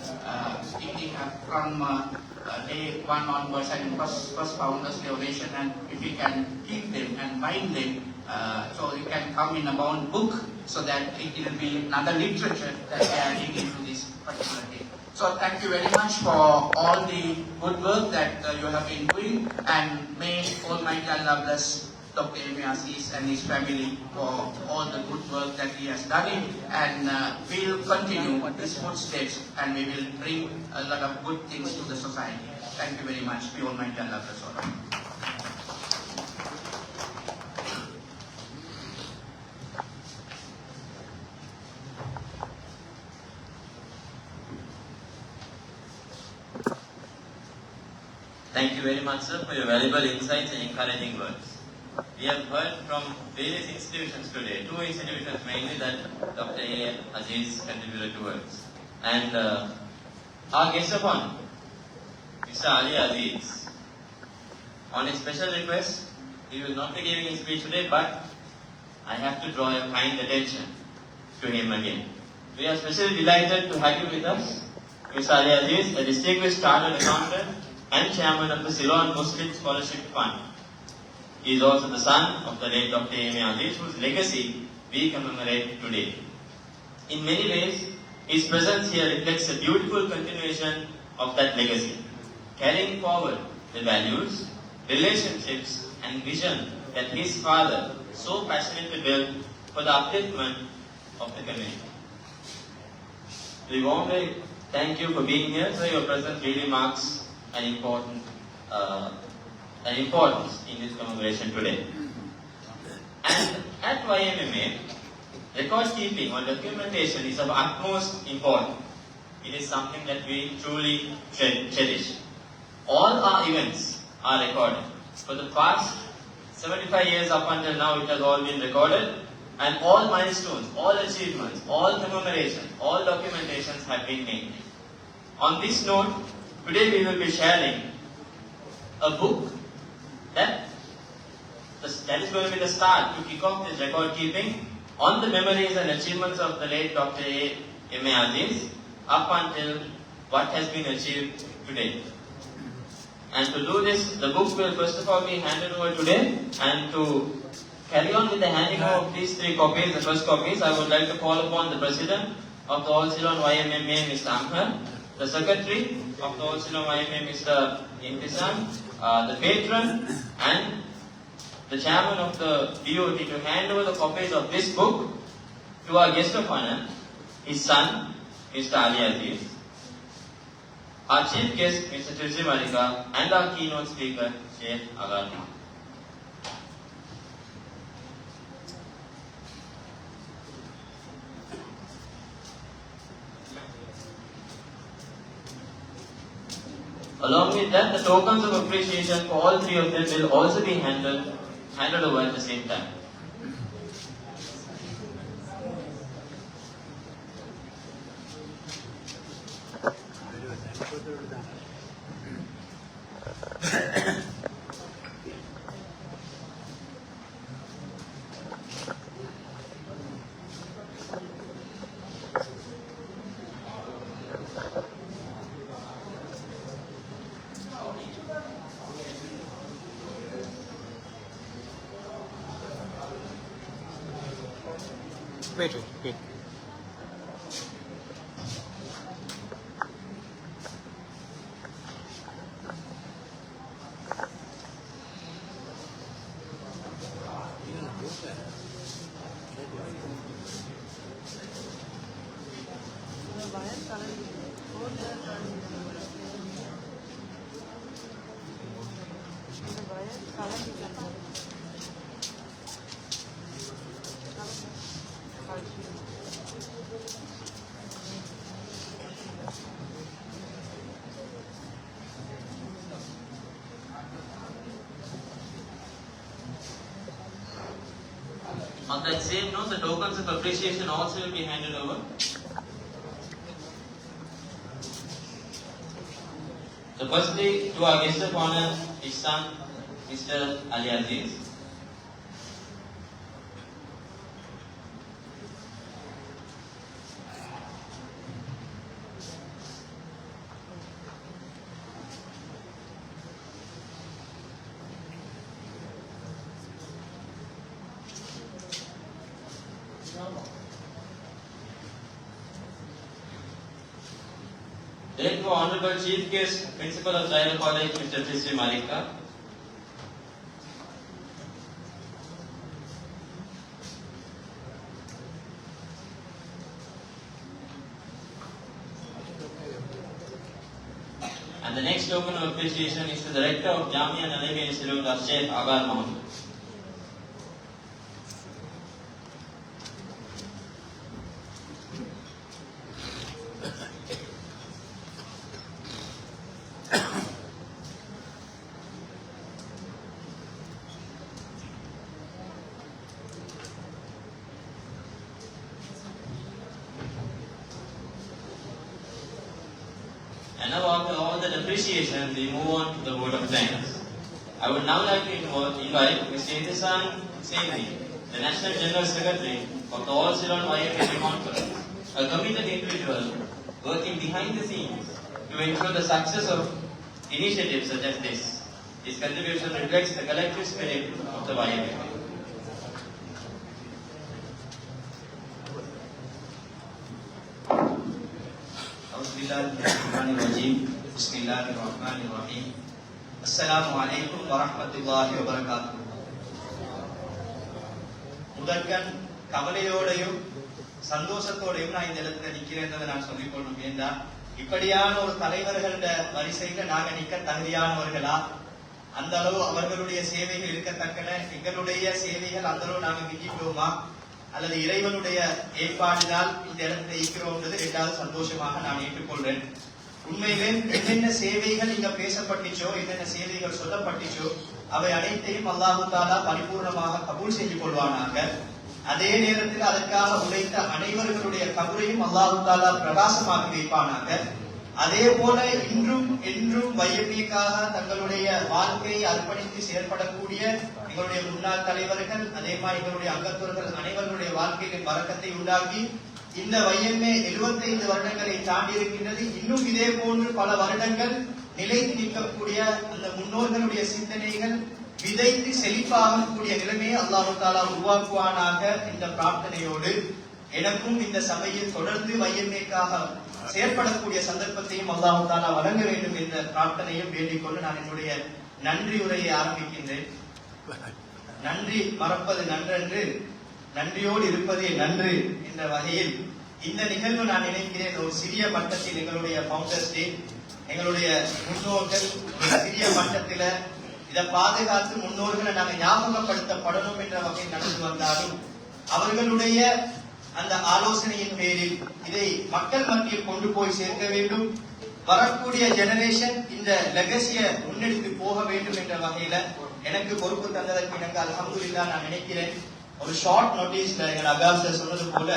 from day 1 onwards, and first Founders Day oration, and if we can keep them and bind them, so you can come in a bound book, so that it will be another literature that we are adding into this particular day. So thank you very much for all the good work that you have been doing, and may Almighty Allah bless Dr. M. Aziz and his family for all the good work that he has done it, and we will continue his footsteps and we will bring a lot of good things to the society. Thank you very much. Be Almighty Allah bless all of you. Thank you very much, sir, for your valuable insights and encouraging words. We have heard from various institutions today, two institutions mainly that Dr. A. Aziz contributed towards. And our guest of honor, Mr. Ali Aziz, on a special request, he will not be giving his speech today, but I have to draw your kind attention to him again. We are especially delighted to have you with us, Mr. Ali Aziz, a distinguished chartered accountant and chairman of the Ceylon Muslim Scholarship Fund. He is also the son of the late Dr. M. Aziz, whose legacy we commemorate today. In many ways, his presence here reflects a beautiful continuation of that legacy, carrying forward the values, relationships, and vision that his father so passionately built for the upliftment of the community. We warmly thank you for being here, so your presence really marks an importance in this commemoration today. And at YMMA, record keeping or documentation is of utmost importance. It is something that we truly cherish. All our events are recorded. For the past 75 years up until now, it has all been recorded, and all milestones, all achievements, all commemorations, all documentations have been made. On this note, today we will be sharing a book that is going to be the start to kick off this record keeping on the memories and achievements of the late Dr. A. M. Aziz up until what has been achieved today. And to do this, the book will first of all be handed over today, and to carry on with the handing over of these three copies, the first copies, I would like to call upon the President of the All Ceylon YMMA, Mr. Amhar, the Secretary of the All Ceylon YMMA, Mr. Intisam, the Patron, and the Chairman of the DOT to hand over the copies of this book to our guest of honor, his son, Mr. Ali Aziz, our chief guest, Mr. Tirsi Malika, and our keynote speaker, Sheikh Agar. Along with that, the tokens of appreciation for all three of them will also be handed over at the same time. Wait. On that same note, the tokens of appreciation also will be handed over. So firstly, to our guest of honor, his son, Mr. Ali Aziz. Then to Honorable Chief Guest, Principal of Zahir College, Mr. Trisri Malika. And the next token of appreciation is to the Rector of Jamia Nalimi Institute, Sheikh Agar Mohammed. And now after all that appreciation, we move on to the vote of thanks. I would now like to invite Mr. Intisan Hussaini, the National General Secretary of the All Ceylon YMCA Conference, a committed individual working behind the scenes to ensure the success of initiatives such as this. His contribution reflects the collective spirit of the YMCA. Bismillahirrahmanirrahim. Assalamualaikum warahmatullahi wabarakatuh. முதற்கண் கவலையோடையும் சந்தோஷத்தோடையும் நான் இந்த இடத்துல நிக்கிறேன்றதை நான் சொல்லிக் கொள்ளணும். ஏன்னா இப்படியான ஒரு தலைவர்கள வரிசையில நாங்க நிக்க தகுதியானவர்களா, அந்த அளவு அவர்களுடைய சேவைகள் இருக்கத்தக்கன, எங்களுடைய சேவைகள் அந்த அளவு நாங்க மிஞ்சிட்டோமா, அல்லது இறைவனுடைய ஏற்பாடினால் இந்த இடத்துல இருக்கிறோம்ன்றது இரண்டாவது சந்தோஷமாக நான் ஏற்றுக்கொள்றேன். உண்மையிலே என்னென்ன சேவைகள் இங்க பேசப்பட்டுச்சோ, என்னென்ன சேவைகள் சொல்லப்பட்டுச்சோ, அவை அனைத்தையும் அல்லாஹு தாலா பரிபூர்ணமாக கபூல் செய்து கொள்வானாக. அதே நேரத்தில் அதற்காக உழைத்த அனைவர்களுடைய கபரையும் அல்லாஹு தாலா பிரகாசமாக்கி வைப்பானாக. அதே போல இன்றும் என்றும் வையமிக்காக தங்களுடைய வாழ்க்கையை அர்ப்பணித்து செயல்படக்கூடிய எங்களுடைய முன்னாள் தலைவர்கள், அதே மாதிரி எங்களுடைய அங்கத்தவர்கள் அனைவர்களுடைய வாழ்க்கையின் வரக்கத்தை உண்டாக்கி இந்த வையமே 75 வருடங்களை தாண்டி இருக்கின்றது. இன்னும் இதே போன்று பல வருடங்கள் நிலைத்து நிற்கக்கூடிய அந்த முன்னோர்களுடைய சிந்தனைகள் விதைத்து செழிப்பாகக்கூடிய நிலைமையை அல்லாஹு தாலா உருவாக்குவானாக என்ற பிரார்த்தனையோடு எனக்கும் இந்த சபையில் தொடர்ந்து வையமேக்காக செயற்படக்கூடிய சந்தர்ப்பத்தையும் அல்லாஹு தாலா வழங்க வேண்டும் என்ற பிரார்த்தனையும் வேண்டிக் கொண்டு நான் என்னுடைய நன்றி உரையை ஆரம்பிக்கின்றேன். நன்றி மறப்பது நன்றன்று, நன்றியோடு இருப்பதே நன்று என்ற வகையில் இந்த நிகழ்வு நான் நினைக்கிறேன் ஒரு சிறிய மட்டத்தில் எங்களுடைய ஃபவுண்டர்ஸ் டே, எங்களுடைய முன்னோர்கள் சிறிய மட்டத்தில இதை பாதுகாத்து முன்னோர்களை நாங்கள் ஞாபகப்படுத்தப்படணும் என்ற வகையில் நடந்து வந்தாலும் அவர்களுடைய அந்த ஆலோசனையின் பேரில் இதை மக்கள் மத்தியில் கொண்டு போய் சேர்க்க வேண்டும். வரக்கூடிய ஜெனரேஷன் இந்த லெகசியை முன்னெடுத்து போக வேண்டும் என்ற வகையில எனக்கு பொறுப்பு தந்ததற்கு எனக்கு அல்ஹம்துலில்லாஹ் நான் நினைக்கிறேன். ஒரு ஷார்ட் நோட்டீஸ்ல எங்கள் அகாஸ் சொன்னது போல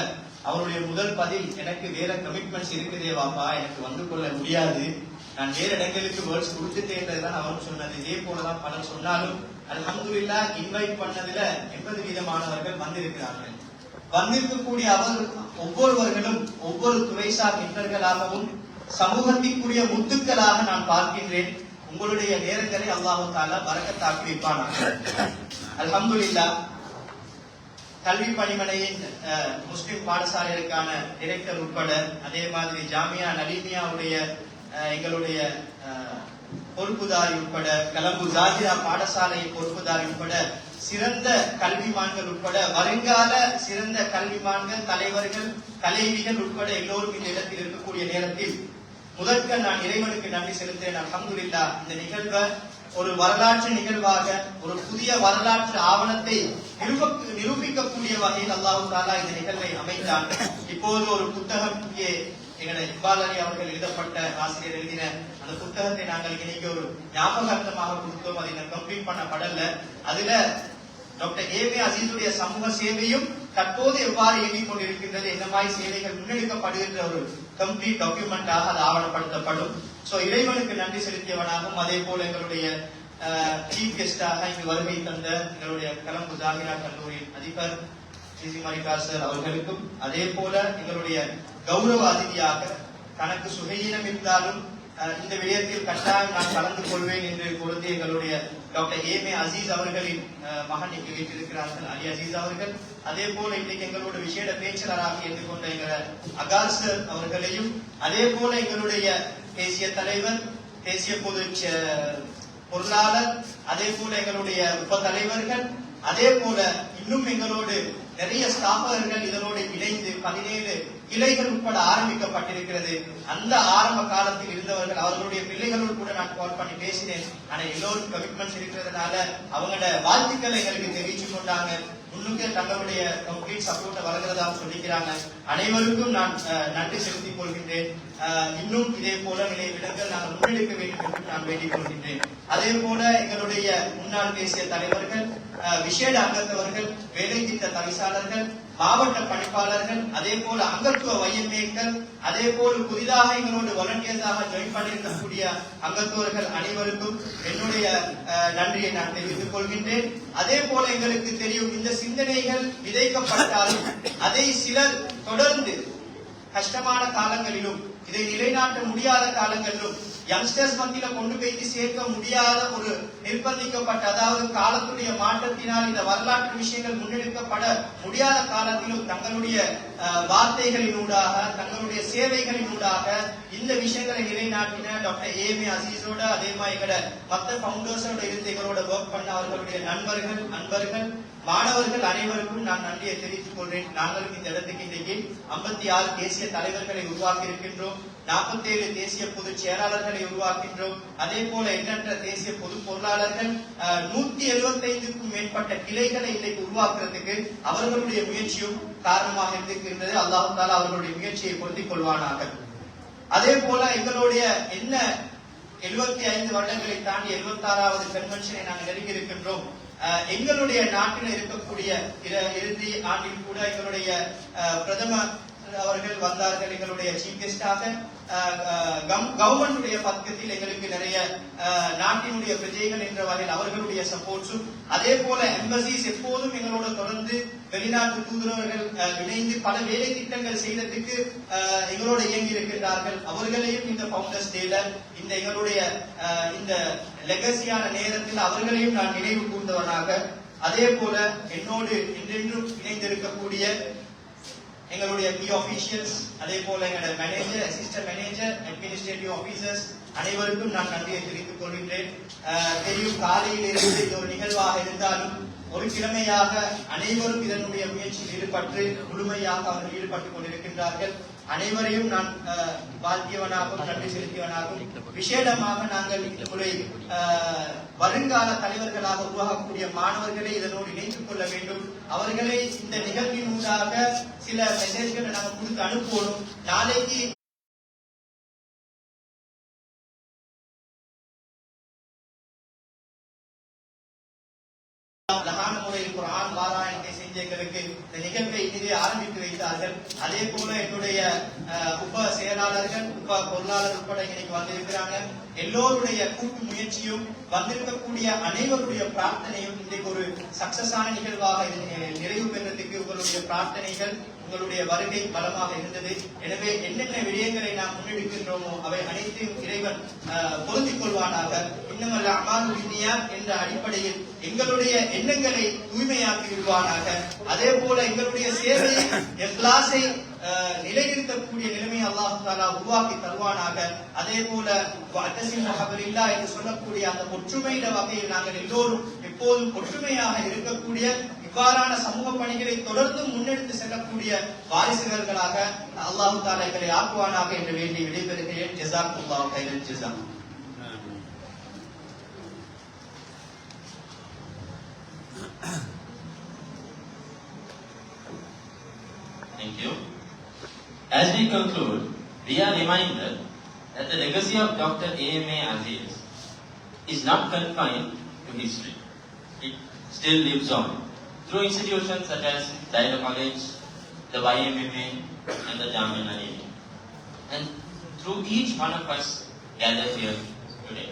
அவருடைய முதல் பதில், எனக்கு வேற கமிட்மெண்ட்ஸ் இருக்குதே வாப்பா, எனக்கு வந்து கொள்ள முடியாது, நான் வேற இடங்களுக்கு வேர்ட்ஸ் கொடுத்துட்டேன்றதுதான் அவரும் சொன்னது. இதே போலதான் பலர் சொன்னாலும் அல்ஹம்துலில்லாஹ் இன்வைட் பண்ணதுல 80% மாணவர்கள் வந்திருக்கிறார்கள். வந்திருக்கக்கூடிய ஒவ்வொருவர்களும் ஒவ்வொரு துறைசார் நிபுணர்களாகவும் சமூகத்திற்குரிய முத்துக்களாக நான் பார்க்கின்றேன். உங்களுடைய நேரங்களை அல்லாஹு தஆலா பரக்கத்தாக்கி வைப்பானாக. அல்ஹம்துலில்லாஹ் கல்வி பணிமனையின் முஸ்லிம் பாடசாலைகளுக்கான டைரக்டர் உட்பட, அதே மாதிரி ஜாமியா நலீமியாவுடைய எங்களுடைய பொறுப்புதாரி உட்பட, கலம்பு ஜாஜிரா பாடசாலை பொறுப்புதாரி உட்பட, சிறந்த கல்விமான்கள் உட்பட, வருங்கால சிறந்த கல்விமான்கள், தலைவர்கள், தலைவிகள் உட்பட எல்லோரும் இந்த இடத்தில் இருக்கக்கூடிய நேரத்தில் முதற்க நான் இறைவனுக்கு நன்றி செலுத்தேன். அல்ஹம்துலில்லாஹ் இந்த நிகழ்வை ஒரு வரலாற்று நிகழ்வாக, ஒரு புதிய வரலாற்று ஆவணத்தை நிரூபிக்கக்கூடிய வகையில் அல்லாஹு தஆலா இந்த நிகழ்வை அமைத்தான். இப்போது ஒரு புத்தகம் இங்கே எங்களுடைய இக்பால் அலி அவர்கள் எழுதப்பட்ட ஆசிரியர் எழுதின அந்த புத்தகத்தை நாங்கள் இன்னைக்கு ஒரு ஞாபகார்த்தமாக கொடுத்தோம். அதை இன்னும் கம்ப்ளீட் பண்ணப்படல. அதுல டாக்டர் ஏ.மே. அசீசுடைய சமூக சேவையும் தற்போது எவ்வாறு இயங்கிக் கொண்டிருக்கின்றது, என்ன மாதிரி சேவைகள் முன்னெடுக்கப்படுகின்ற ஒரு கம்ப்ளீட் டாக்குமெண்டாக அது ஆவணப்படுத்தப்படும். சோ இறைவனுக்கு நன்றி செலுத்தியவனாகவும், அதே போல எங்களுடைய சீஃப் கெஸ்டாக இங்கு வருகை தந்த எங்களுடைய கலம்பு ஜாகிரா கல்லூரி அதிபர் மரிகார் சார் அவர்களுக்கும், அதே போல எங்களுடைய கௌரவ அதிதியாக தனக்கு சுகையினம் இருந்தாலும் இந்த விடயத்தில் கட்டாயம் நான் கலந்து கொள்வேன் என்று பொழுது எங்களுடைய டாக்டர் ஏ.மே. அசீஸ் அவர்களின் மகன் இங்கு வீட்டிருக்கிறார்கள், அலி அசீஸ் அவர்கள். அதே போல இன்றைக்கு எங்களோட விசேட பேச்சாளராக இருந்து கொண்ட எங்கள் அகார் சார் அவர்களையும், அதே போல எங்களுடைய தேசிய தலைவர், தேசிய பொது பொருளாளர், அதே போல எங்களுடைய உப தலைவர்கள், அதே போல இன்னும் எங்களோடு நிறைய ஸ்தாபகர்கள் இதனோடு இணைந்து 17 கிளைகள் உட்பட ஆரம்பிக்கப்பட்டிருக்கிறது. அந்த ஆரம்ப காலத்தில் இருந்தவர்கள் அவர்களுடைய பிள்ளைகளோடு கூட நான் கால் பண்ணி பேசினேன். ஆனா எல்லோரும் கமிட்மெண்ட்ஸ் இருக்கிறதுனால அவங்களோட வாழ்த்துக்களை எங்களுக்கு தெரிவிச்சு கொண்டாங்க. முன்னுக்கு தங்களுடைய கம்ப்ளீட் சப்போர்ட்டை வழங்குறதாக சொல்லிக்கிறாங்க. அனைவருக்கும் நான் நன்றி செலுத்திக் கொள்கின்றேன். இன்னும் இதே போல நிலை விடங்கள் நாங்கள் முன்னெடுக்க வேண்டும் என்று நான் வேண்டிக் கொள்கின்றேன். அதே போல எங்களுடைய முன்னாள் தேசிய தலைவர்கள், விசேட அங்கத்தவர்கள், வேலை திட்ட தவிசாளர்கள், மாவட்ட பணிப்பாளர்கள், அதே போல அங்கத்துவ வையமேக்கள், அதே போல புதிதாக எங்களோடு வாலண்டியர்ஸாக ஜாயின் பண்ணியிருக்கக்கூடிய அங்கத்துவர்கள் அனைவருக்கும் என்னுடைய நன்றியை நான் தெரிவித்துக் கொள்கின்றேன். அதே போல எங்களுக்கு தெரியும், இந்த சிந்தனைகள் விதைக்கப்பட்டாலும் அதை சிலர் தொடர்ந்து கஷ்டமான காலங்களிலும் இதை நிலைநாட்ட முடியாத காலங்களிலும் யங்ஸ்டர்ஸ் மத்தியில கொண்டு போய் சேர்க்க முடியாத ஒரு நிர்பந்திக்கப்பட்ட, அதாவது காலத்துடைய மாற்றத்தினால் இந்த வரலாற்று விஷயங்கள் முன்னெடுக்கப்பட முடியாத காலத்திலும் தங்களுடைய வார்த்தைகளினூடாக, தங்களுடைய சேவைகளினூடாக இந்த விஷயங்களை நிலைநாட்டின டாக்டர் ஏஎம்ஏ அசீஸோட, அதே மாதிரி எங்களோட மற்ற ஃபவுண்டர்ஸோட இருந்து எங்களோட ஒர்க் பண்ண அவர்களுடைய நண்பர்கள், அன்பர்கள், மாணவர்கள் அனைவருக்கும் நான் நன்றியை தெரிவித்துக் கொள்றேன். நாங்களும் இந்த இடத்துக்கு இன்றைக்கு 56 தேசிய தலைவர்களை உருவாக்கி இருக்கின்றோம், 47 தேசிய பொதுச் செயலாளர்களை உருவாக்கின்றோம். அதே போல எண்ணற்ற தேசிய பொது பொருளாளர்கள், 175க்கும் மேற்பட்ட கிளைகளை இன்றைக்கு உருவாக்குறதுக்கு அவர்களுடைய முயற்சியும் காரணமாக இருக்கின்றது. அல்லாஹ் தஆலா அவர்களுடைய முயற்சியை பொருத்திக் கொள்வானாக. அதே போல எங்களுடைய என்ன 75 வருடங்களை தாண்டி 76வது கன்வென்ஷனை நாங்கள் நெருங்கி இருக்கின்றோம். எங்களுடைய நாட்டில் இருக்கக்கூடிய இறுதி ஆண்டில் கூட எங்களுடைய பிரதமர் அவர்கள் வந்தார்கள் எங்களுடைய சீஃப் கெஸ்டாக. கவர்மெண்டுடைய பக்கத்தில் எங்களுக்கு நிறைய நாட்டினுடைய பிரஜைகள் என்ற வகையில் அவர்களுடைய சப்போர்ட்ஸும், அதே போல எம்பசிஸ் எப்போதும் எங்களோட தொடர்ந்து வெளிநாட்டு தூதரவர்கள் இணைந்து பல வேலை திட்டங்கள் செய்ததுக்கு எங்களோட இயங்கி இருக்கின்றார்கள். அவர்களையும் இந்த ஃபவுண்டர்ஸ் டேல இந்த எங்களுடைய இந்த லெகசியான நேரத்தில் அவர்களையும் நான் நினைவு கூர்ந்தவனாக, அதே போல என்னோடு என்றென்றும் இணைந்திருக்கக்கூடிய எங்களுடைய கீ ஆபீஷியல்ஸ், அதே போல எங்களுடைய manager, assistant manager, administrative officers அனைவருக்கும் நான் நன்றியை தெரிவித்துக் கொள்கின்றேன். தெரியும், காலையில் இருந்து இது ஒரு நிகழ்வாக இருந்தாலும் ஒரு கிழமையாக அனைவரும் இதனுடைய முயற்சியில் ஈடுபட்டு முழுமையாக அவர்கள் ஈடுபட்டுக் கொண்டிருக்கின்றார்கள். அனைவரையும் நான் வாழ்த்தியவனாகவும் நன்றி செலுத்தியவனாகவும், விசேடமாக நாங்கள் உங்களை வருங்கால தலைவர்களாக உருவாகக்கூடிய மாணவர்களை இதனோடு இணைத்துக் கொள்ள வேண்டும். அவர்களை இந்த நிகழ்வின் ஊடாக சில மெசேஜ்களை நாங்கள் கொடுத்து அனுப்பணும். நாளைக்கு அழகான முறையில் குர்ஆன் பாராயணத்தை செஞ்ச எங்களுக்கு இந்த நிகழ்வை இனிதே ஆரம்பித்து வைத்தார்கள். அதே போல என்னுடைய உப செயலாளர்கள், உப பொருளாளர் உட்பட இன்னைக்கு வந்திருக்கிறாங்க. எல்லோருடைய கூட்டு முயற்சியும் வந்திருக்கக்கூடிய அனைவருடைய பிரார்த்தனையும் இன்றைக்கு ஒரு சக்சஸான நிகழ்வாக நிறைவு பெறதுக்கு உங்களுடைய பிரார்த்தனைகள், உங்களுடைய வருகை பலமாக இருந்தது. எனவே என்னென்ன விடயங்களை நாம் முன்னெடுக்கின்றோமோ அவை அனைத்தையும் இறைவன் பொருந்திக் கொள்வானாக. இன்னமல்ல அமால் வினியா என்ற அடிப்படையில் எங்களுடைய எண்ணங்களை தூய்மையாக்கி விடுவானாக. அதே போல எங்களுடைய சேவையை, இக்லாஸை நிலைநிறுத்தக்கூடிய நிலைமையை அல்லாஹ் தஆலா உருவாக்கி தருவானாக. அதே போல வஅத்தஸிமு பிஹபிலில்லாஹ் என்று சொல்லக்கூடிய அந்த ஒற்றுமையிட வகையில் நாங்கள் எல்லோரும் எப்போதும் ஒற்றுமையாக இருக்கக்கூடிய இவ்வாறான சமூக பணிகளை தொடர்ந்து முன்னெடுத்து செல்லக்கூடிய வாரிசுகளாக அல்லாஹ் தஆலா எங்களை ஆக்குவானாக என்று வேண்டி விடைபெறுகிறேன். ஜஸாக்குல்லாஹு chiral ஜஸா. Thank you. As we conclude, we are reminded that the legacy of Dr. A.M.A. Aziz is not confined to history. It still lives on through institutions such as Daira College, the YMMA, and the Jamia Millia, and through each one of us gathered here today.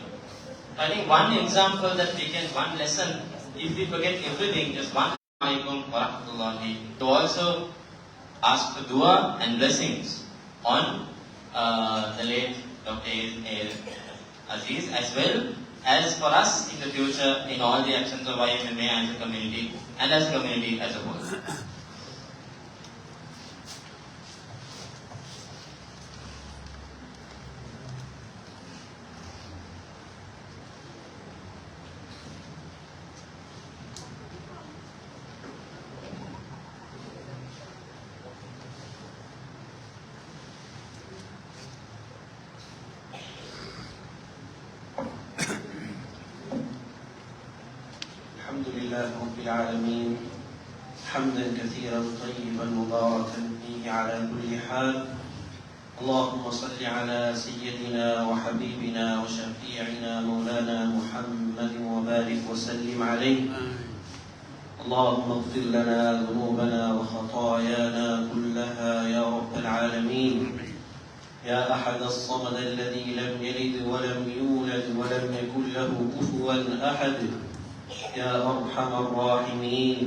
I think one example that we can, one lesson, if we forget everything, just one alaikum wa rahmatullahi, to also ask for dua and blessings on the late Dr. Aziz, as well as for us in the future in all the actions of YMMA as a community and as a community as a whole. لله رب العالمين حمدا كثيرا طيبا مباركا فيه على كل حال. اللهم صل على سيدنا وحبيبنا وشفيعنا مولانا محمد وبارك وسلم عليه. اللهم اغفر لنا ذنوبنا وخطايانا كلها يا رب العالمين. يا أحد الصمد الذي لم يلد ولم يولد ولم يكن له كفوا أحد. يا أرحم الراحمين.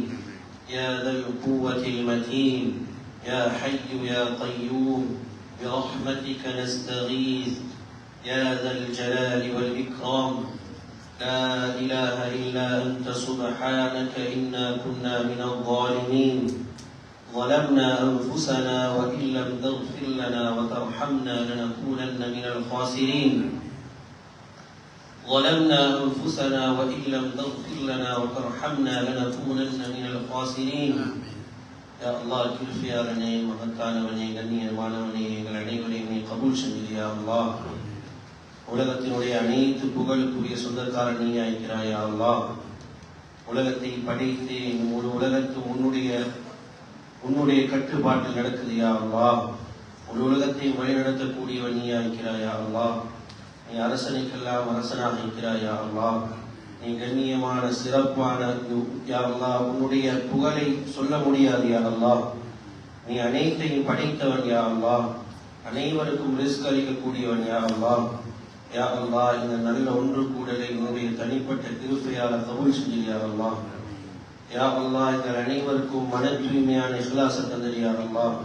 يا ذا القوة المتين. يا حي يا قيوم برحمتك نستغيث. يا ذا الجلال والإكرام. لا إله إلا أنت سبحانك إنا كنا من الظالمين. ظلمنا أنفسنا وإن لم تغفر لنا وترحمنا لنكونن من الخاسرين. ظلمنا أنفسنا وإن لم تغفر لنا وترحمنا لنكونن من الخاسرين. يا الله கிருபையாளனே, மகத்தானவனே, கண்ணியமானவனே, எங்கள் அனைவரையும் நீ கபூல் செஞ்சிரு யா அல்லாஹ். உலகத்தினுடைய அனைத்து புகழுக்குரிய சொந்தக்காரன் நீ ஆயிக்கிறாய் யா அல்லாஹ். உலகத்தை படைத்து முழு உலகத்து உன்னுடைய கட்டுப்பாட்டில் நடக்குது யா அல்லாஹ். முழு உலகத்தை வழிநடத்தக்கூடியவன் நீ ஆயிக்கிறாய் யா அல்லாஹ். நீ அரசனுக்கெல்லாம் அரசனாக இருக்கிறாய் யா அல்லாஹ். நீ கண்ணியமான சிறப்பான யா அல்லாஹ். உன்னுடைய புகழை சொல்ல முடியாது யா அல்லாஹ். நீ அனைத்தையும் படைத்தவன் யா அல்லாஹ். அனைவருக்கும் ரிஸ்க் அளிக்கக்கூடியவன் யா அல்லாஹ். யா அல்லாஹ், இந்த நல்ல ஒன்று கூடலை உன்னுடைய தனிப்பட்ட கிருபையால கபூல் செஞ்சிரு யா அல்லாஹ். யா அல்லாஹ், எங்கள் அனைவருக்கும் மன தூய்மையான இஹ்லாஸ தந்திரு யா அல்லாஹ்.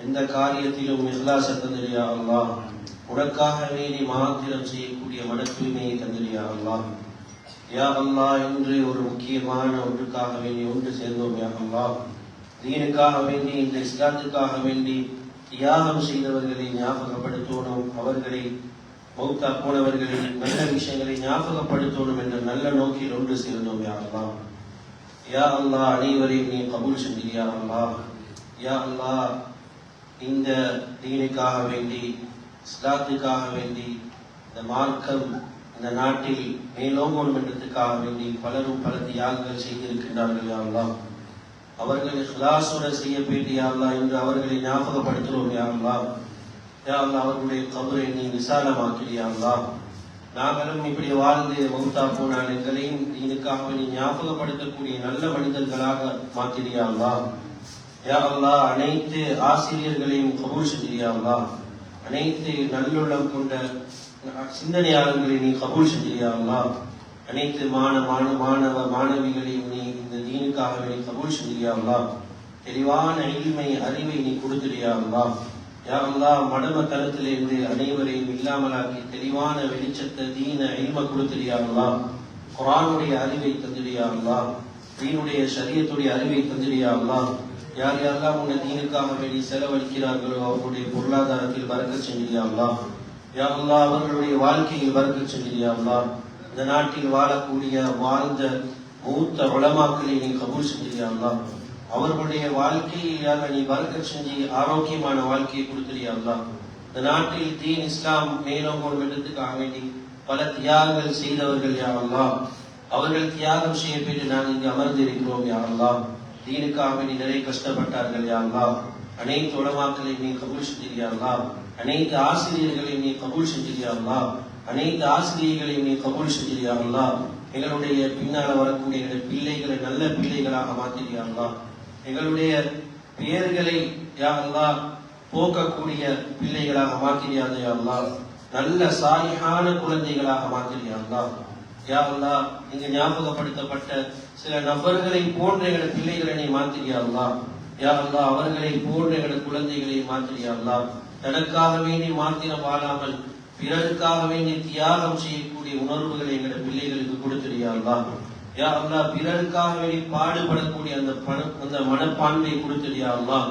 எந்த காரியத்திலும் இஹ்லாஸ தந்திரு யா அல்லாஹ். உனக்காக வேண்டி மாத்திரம் செய்யக்கூடிய மன தூய்மையை தந்திரு யா அல்லாஹ். யா அல்லாஹ், இன்று ஒரு முக்கியமான ஒன்றுக்காக வேண்டி ஒன்று சேர்ந்தோம் யா அல்லாஹ். தீனுக்காக வேண்டி, இந்த இஸ்லாத்துக்காக வேண்டி தியாகம் செய்தவர்களை ஞாபகப்படுத்தணும், அவர்களை மௌத்தா போனவர்களை நல்ல விஷயங்களை ஞாபகப்படுத்தணும் என்ற நல்ல நோக்கில் ஒன்று சேர்ந்தோம் யா அல்லாஹ். யா அல்லாஹ், அனைவரையும் நீ கபூல் செஞ்சிரு யா அல்லாஹ். யா அல்லாஹ், இந்த தீனுக்காக வேண்டி, இஸ்லாத்துக்காக வேண்டி, இந்த மார்க்கம் இந்த நாட்டில் மேலோங்கணும் என்றதுக்காக வேண்டி பலரும் பல தியாகங்கள் செய்திருக்கின்றார்கள் யா அல்லாஹ். அவர்கள் இஹ்லாஸோட செய்ய போயிட்டு யா அல்லாஹ், இன்று அவர்களை ஞாபகப்படுத்துகிறோம் யா அல்லாஹ். யா அல்லாஹ், அவர்களுடைய கபரை நீ விசாலமாக்கிடு யா அல்லாஹ். நாங்களும் இப்படி வாழ்ந்து மௌத்தா போனால் எங்களையும் இதுக்காக நீ ஞாபகப்படுத்தக்கூடிய நல்ல மனிதர்களாக மாத்திடு யா அல்லாஹ். யா அல்லாஹ், அனைத்து ஆசிரியர்களையும் கபூல் செஞ்சிரு யா அல்லாஹ். அனைத்து நல்லுள்ளம் கொண்ட சிந்தனையாளர்களை நீ கபூல் செஞ்சிரு யா அல்லாஹ். அனைத்து மாணவிகளையும் நீ இந்த தீனுக்காக நீ கபூல் செஞ்சிரு யா அல்லாஹ். தெளிவான இல்மை அறிவை நீ கொடுத்துரு யா அல்லாஹ். யா அல்லாஹ், மடமத்தனத்திலிருந்து அனைவரையும் இல்லாமலாக்கி தெளிவான வெளிச்சத்தை தீன இல்ம கொடுத்துரு யா அல்லாஹ். குர்ஆனுடைய அறிவை தந்திரு யா அல்லாஹ். தீனுடைய ஷரியத்துடைய அறிவை தந்திரு யா அல்லாஹ். யார் யாரெல்லாம் உன்னை தீனுக்காக வேண்டி செலவழிக்கிறார்களோ அவர்களுடைய பொருளாதாரத்தில் பரக்கத் செஞ்சிரு யா அல்லாஹ். யா அல்லாஹ், அவர்களுடைய வாழ்க்கையில் பரக்கத் செஞ்சிரு யா அல்லாஹ். இந்த நாட்டில் வாழக்கூடிய வாழ்ந்த மூத்த உலமாக்களை நீ கபூல் செஞ்சிரு யா அல்லாஹ். அவர்களுடைய வாழ்க்கையில் நீ பரக்கத் செஞ்சு ஆரோக்கியமான வாழ்க்கையை கொடுத்துரு யா அல்லாஹ். இந்த நாட்டில் தீன் இஸ்லாம் மேலோங்கோடும் என்றதுக்காக வேண்டி பல தியாகங்கள் செய்தவர்கள் யா அல்லாஹ். அவர்கள் தியாகம் செய்ய போயிட்டு நாங்கள் இங்கு அமர்ந்திருக்கிறோம் யா அல்லாஹ். தீனுக்காக வேண்டி நிறைய கஷ்டப்பட்டார்கள் யா அல்லாஹ். அனைத்து உலமாக்களையும் நீ கபூல் செஞ்சிரு யா அல்லாஹ். அனைத்து ஆசிரியர்களையும் நீ கபூல் செஞ்சிரு யா அல்லாஹ். அனைத்து ஆசிரியர்களையும் நீ கபூல் செஞ்சிரு யா அல்லாஹ். எங்களுடைய பின்னால வரக்கூடிய எங்களுடைய பிள்ளைகளை நல்ல பிள்ளைகளாக மாத்திரு யா அல்லாஹ். எங்களுடைய பெயர்களை யா அல்லாஹ் போக்கக்கூடிய பிள்ளைகளாக மாத்திரியாத யா அல்லாஹ். நல்ல சாலிஹான குழந்தைகளாக மாத்திரு யா அல்லாஹ். யா அல்லாஹ், இங்கு ஞாபகப்படுத்தப்பட்ட சில நபர்களை போன்ற எங்களுடைய பிள்ளைகளை நீ மாத்திரு யா அல்லாஹ். யா அல்லாஹ், அவர்களை போன்ற எங்களுடைய குழந்தைகளை மாத்திரு யா அல்லாஹ். தனக்காக வேண்டி மாத்திரம் வாழாமல் பிறருக்காக வேண்டி தியாகம் செய்யக்கூடிய உணர்வுகளை எங்களுடைய பிள்ளைகளுக்கு கொடுத்துரு யா அல்லாஹ். யா அல்லாஹ், பிறருக்காக வேண்டி பாடுபடக்கூடிய அந்த மனப்பான்மை கொடுத்துரு யா அல்லாஹ்.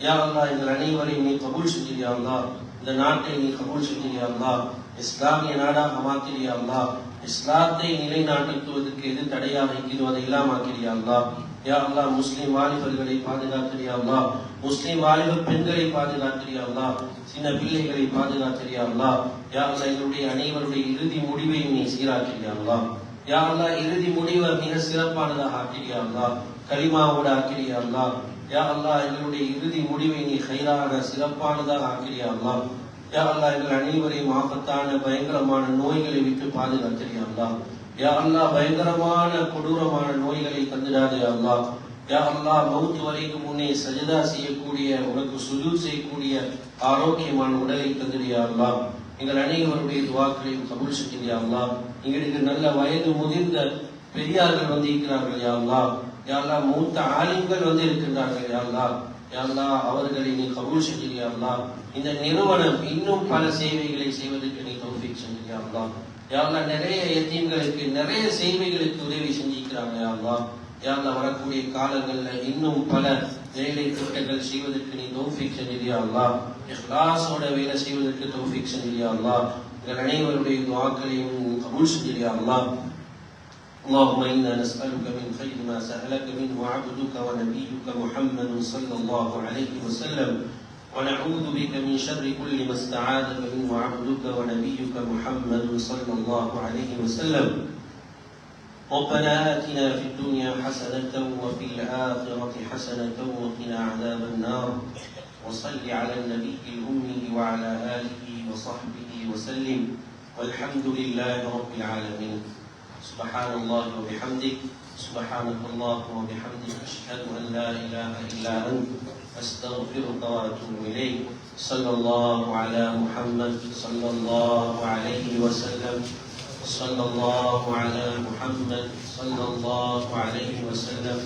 யா அல்லாஹ், எங்கள் அனைவரையும் நீ கபூல் செஞ்சிரு யா அல்லாஹ். இந்த நாட்டை நீ கபூல் செஞ்சிரு யா அல்லாஹ். இஸ்லாமிய நாடாக மாத்திரு யா அல்லாஹ். இஸ்லாத்தை நிலைநாட்டுவதற்கு எது தடையாக இருக்கிறதோ அதை இல்லாமாக்கிடு யா அல்லாஹ். யா அல்லாஹ், முஸ்லிம் வாலிபர்களை பாதுகாத்திரு யா அல்லாஹ். முஸ்லிம் வாலிப பெண்களை பாதுகாத்திரு யா அல்லாஹ். சின்ன பிள்ளைகளை பாதுகாத்திரு யா அல்லாஹ். யா அல்லாஹ், எங்களுடைய அனைவருடைய இறுதி முடிவை நீ சீராக்கிடு யா அல்லாஹ். யா அல்லாஹ் இறுதி முடிவை மிக சிறப்பானதாக ஆக்கிறியா அல்லாஹ், கலிமாவோட ஆக்கிறியா அல்லாஹ். யா அல்லாஹ் எங்களுடைய இறுதி முடிவை நீ கைரான சிறப்பானதாக ஆக்கிறியா அல்லாஹ். யா அல்லாஹ் எங்கள் அனைவரையும் ஆபத்தான பயங்கரமான நோய்களை விட்டு பாதுகாக்கிறியா அல்லாஹ். யா அல்லாஹ் பயங்கரமான கொடூரமான நோய்களை தந்துடாதே அல்லாஹ். யா அல்லாஹ் மவுத் வரைக்கும் முன்னே சஜதா செய்யக்கூடிய, உனக்கு சுஜூத் செய்யக்கூடிய ஆரோக்கியமான உடலை தந்துடியா அல்லாஹ். எங்கள் அனைவருடைய துவாக்களையும் கபூல் செஞ்சியா அல்லாஹ். எங்களுக்கு நல்ல வயது முதிர்ந்த பெரியார்கள் வந்து இருக்கிறார்கள் யா அல்லாஹ். யா அல்லாஹ் மூத்த ஆலிம்கள் வந்து இருக்கின்றார்கள் யா அல்லாஹ். யா அல்லாஹ் அவர்களை நீ கபூல் செஞ்சியா அல்லாஹ். இந்த நிறுவனம் இன்னும் பல சேவைகளை செய்வதற்கு நீ தௌஃபீக் செஞ்சியா அல்லாஹ். யா அல்லாஹ் நிறைய யத்தீம்களுக்கு நிறைய சேவைகளுக்கு உதவி செஞ்சிருக்கிறாங்க யா அல்லாஹ். யா அல்லாஹ் வரக்கூடிய காலங்கள்ல இன்னும் பல வேலை திட்டங்கள் செய்வதற்கு நீ தௌஃபீக் செஞ்சியா அல்லாஹ். இஹ்லாஸோட வேலை செய்வதற்கு தௌஃபீக் செஞ்சியா அல்லாஹ். எங்கள் அனைவருடைய துஆக்களையும் கபூல் செஞ்சியா அல்லாஹ். اللهم إنا نسألك من خير ما سألك منه عبدك ونبيك محمد صلى الله عليه وسلم، ونعوذ بك من شر كل ما استعاذك منه عبدك ونبيك محمد صلى الله عليه وسلم. ربنا آتنا في الدنيا حسنة وفي الآخرة حسنة وقنا عذاب النار. وصل على النبي الأمي وعلى آله وصحبه وسلم، والحمد لله رب العالمين. سبحان الله وبحمدك، سبحانك اللهم وبحمدك، أشهد أن لا إله إلا أنت، أستغفرك وأتوب إليك. صلى الله على محمد صلى الله عليه وسلم. صلى الله على محمد صلى الله عليه وسلم.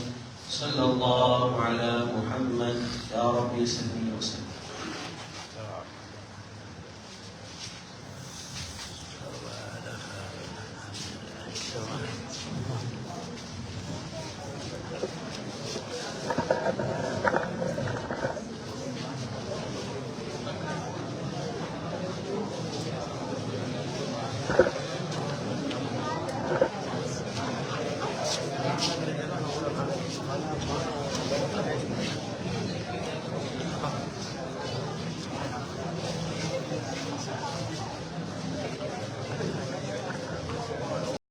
صلى الله على محمد. يا رب صل وسلم.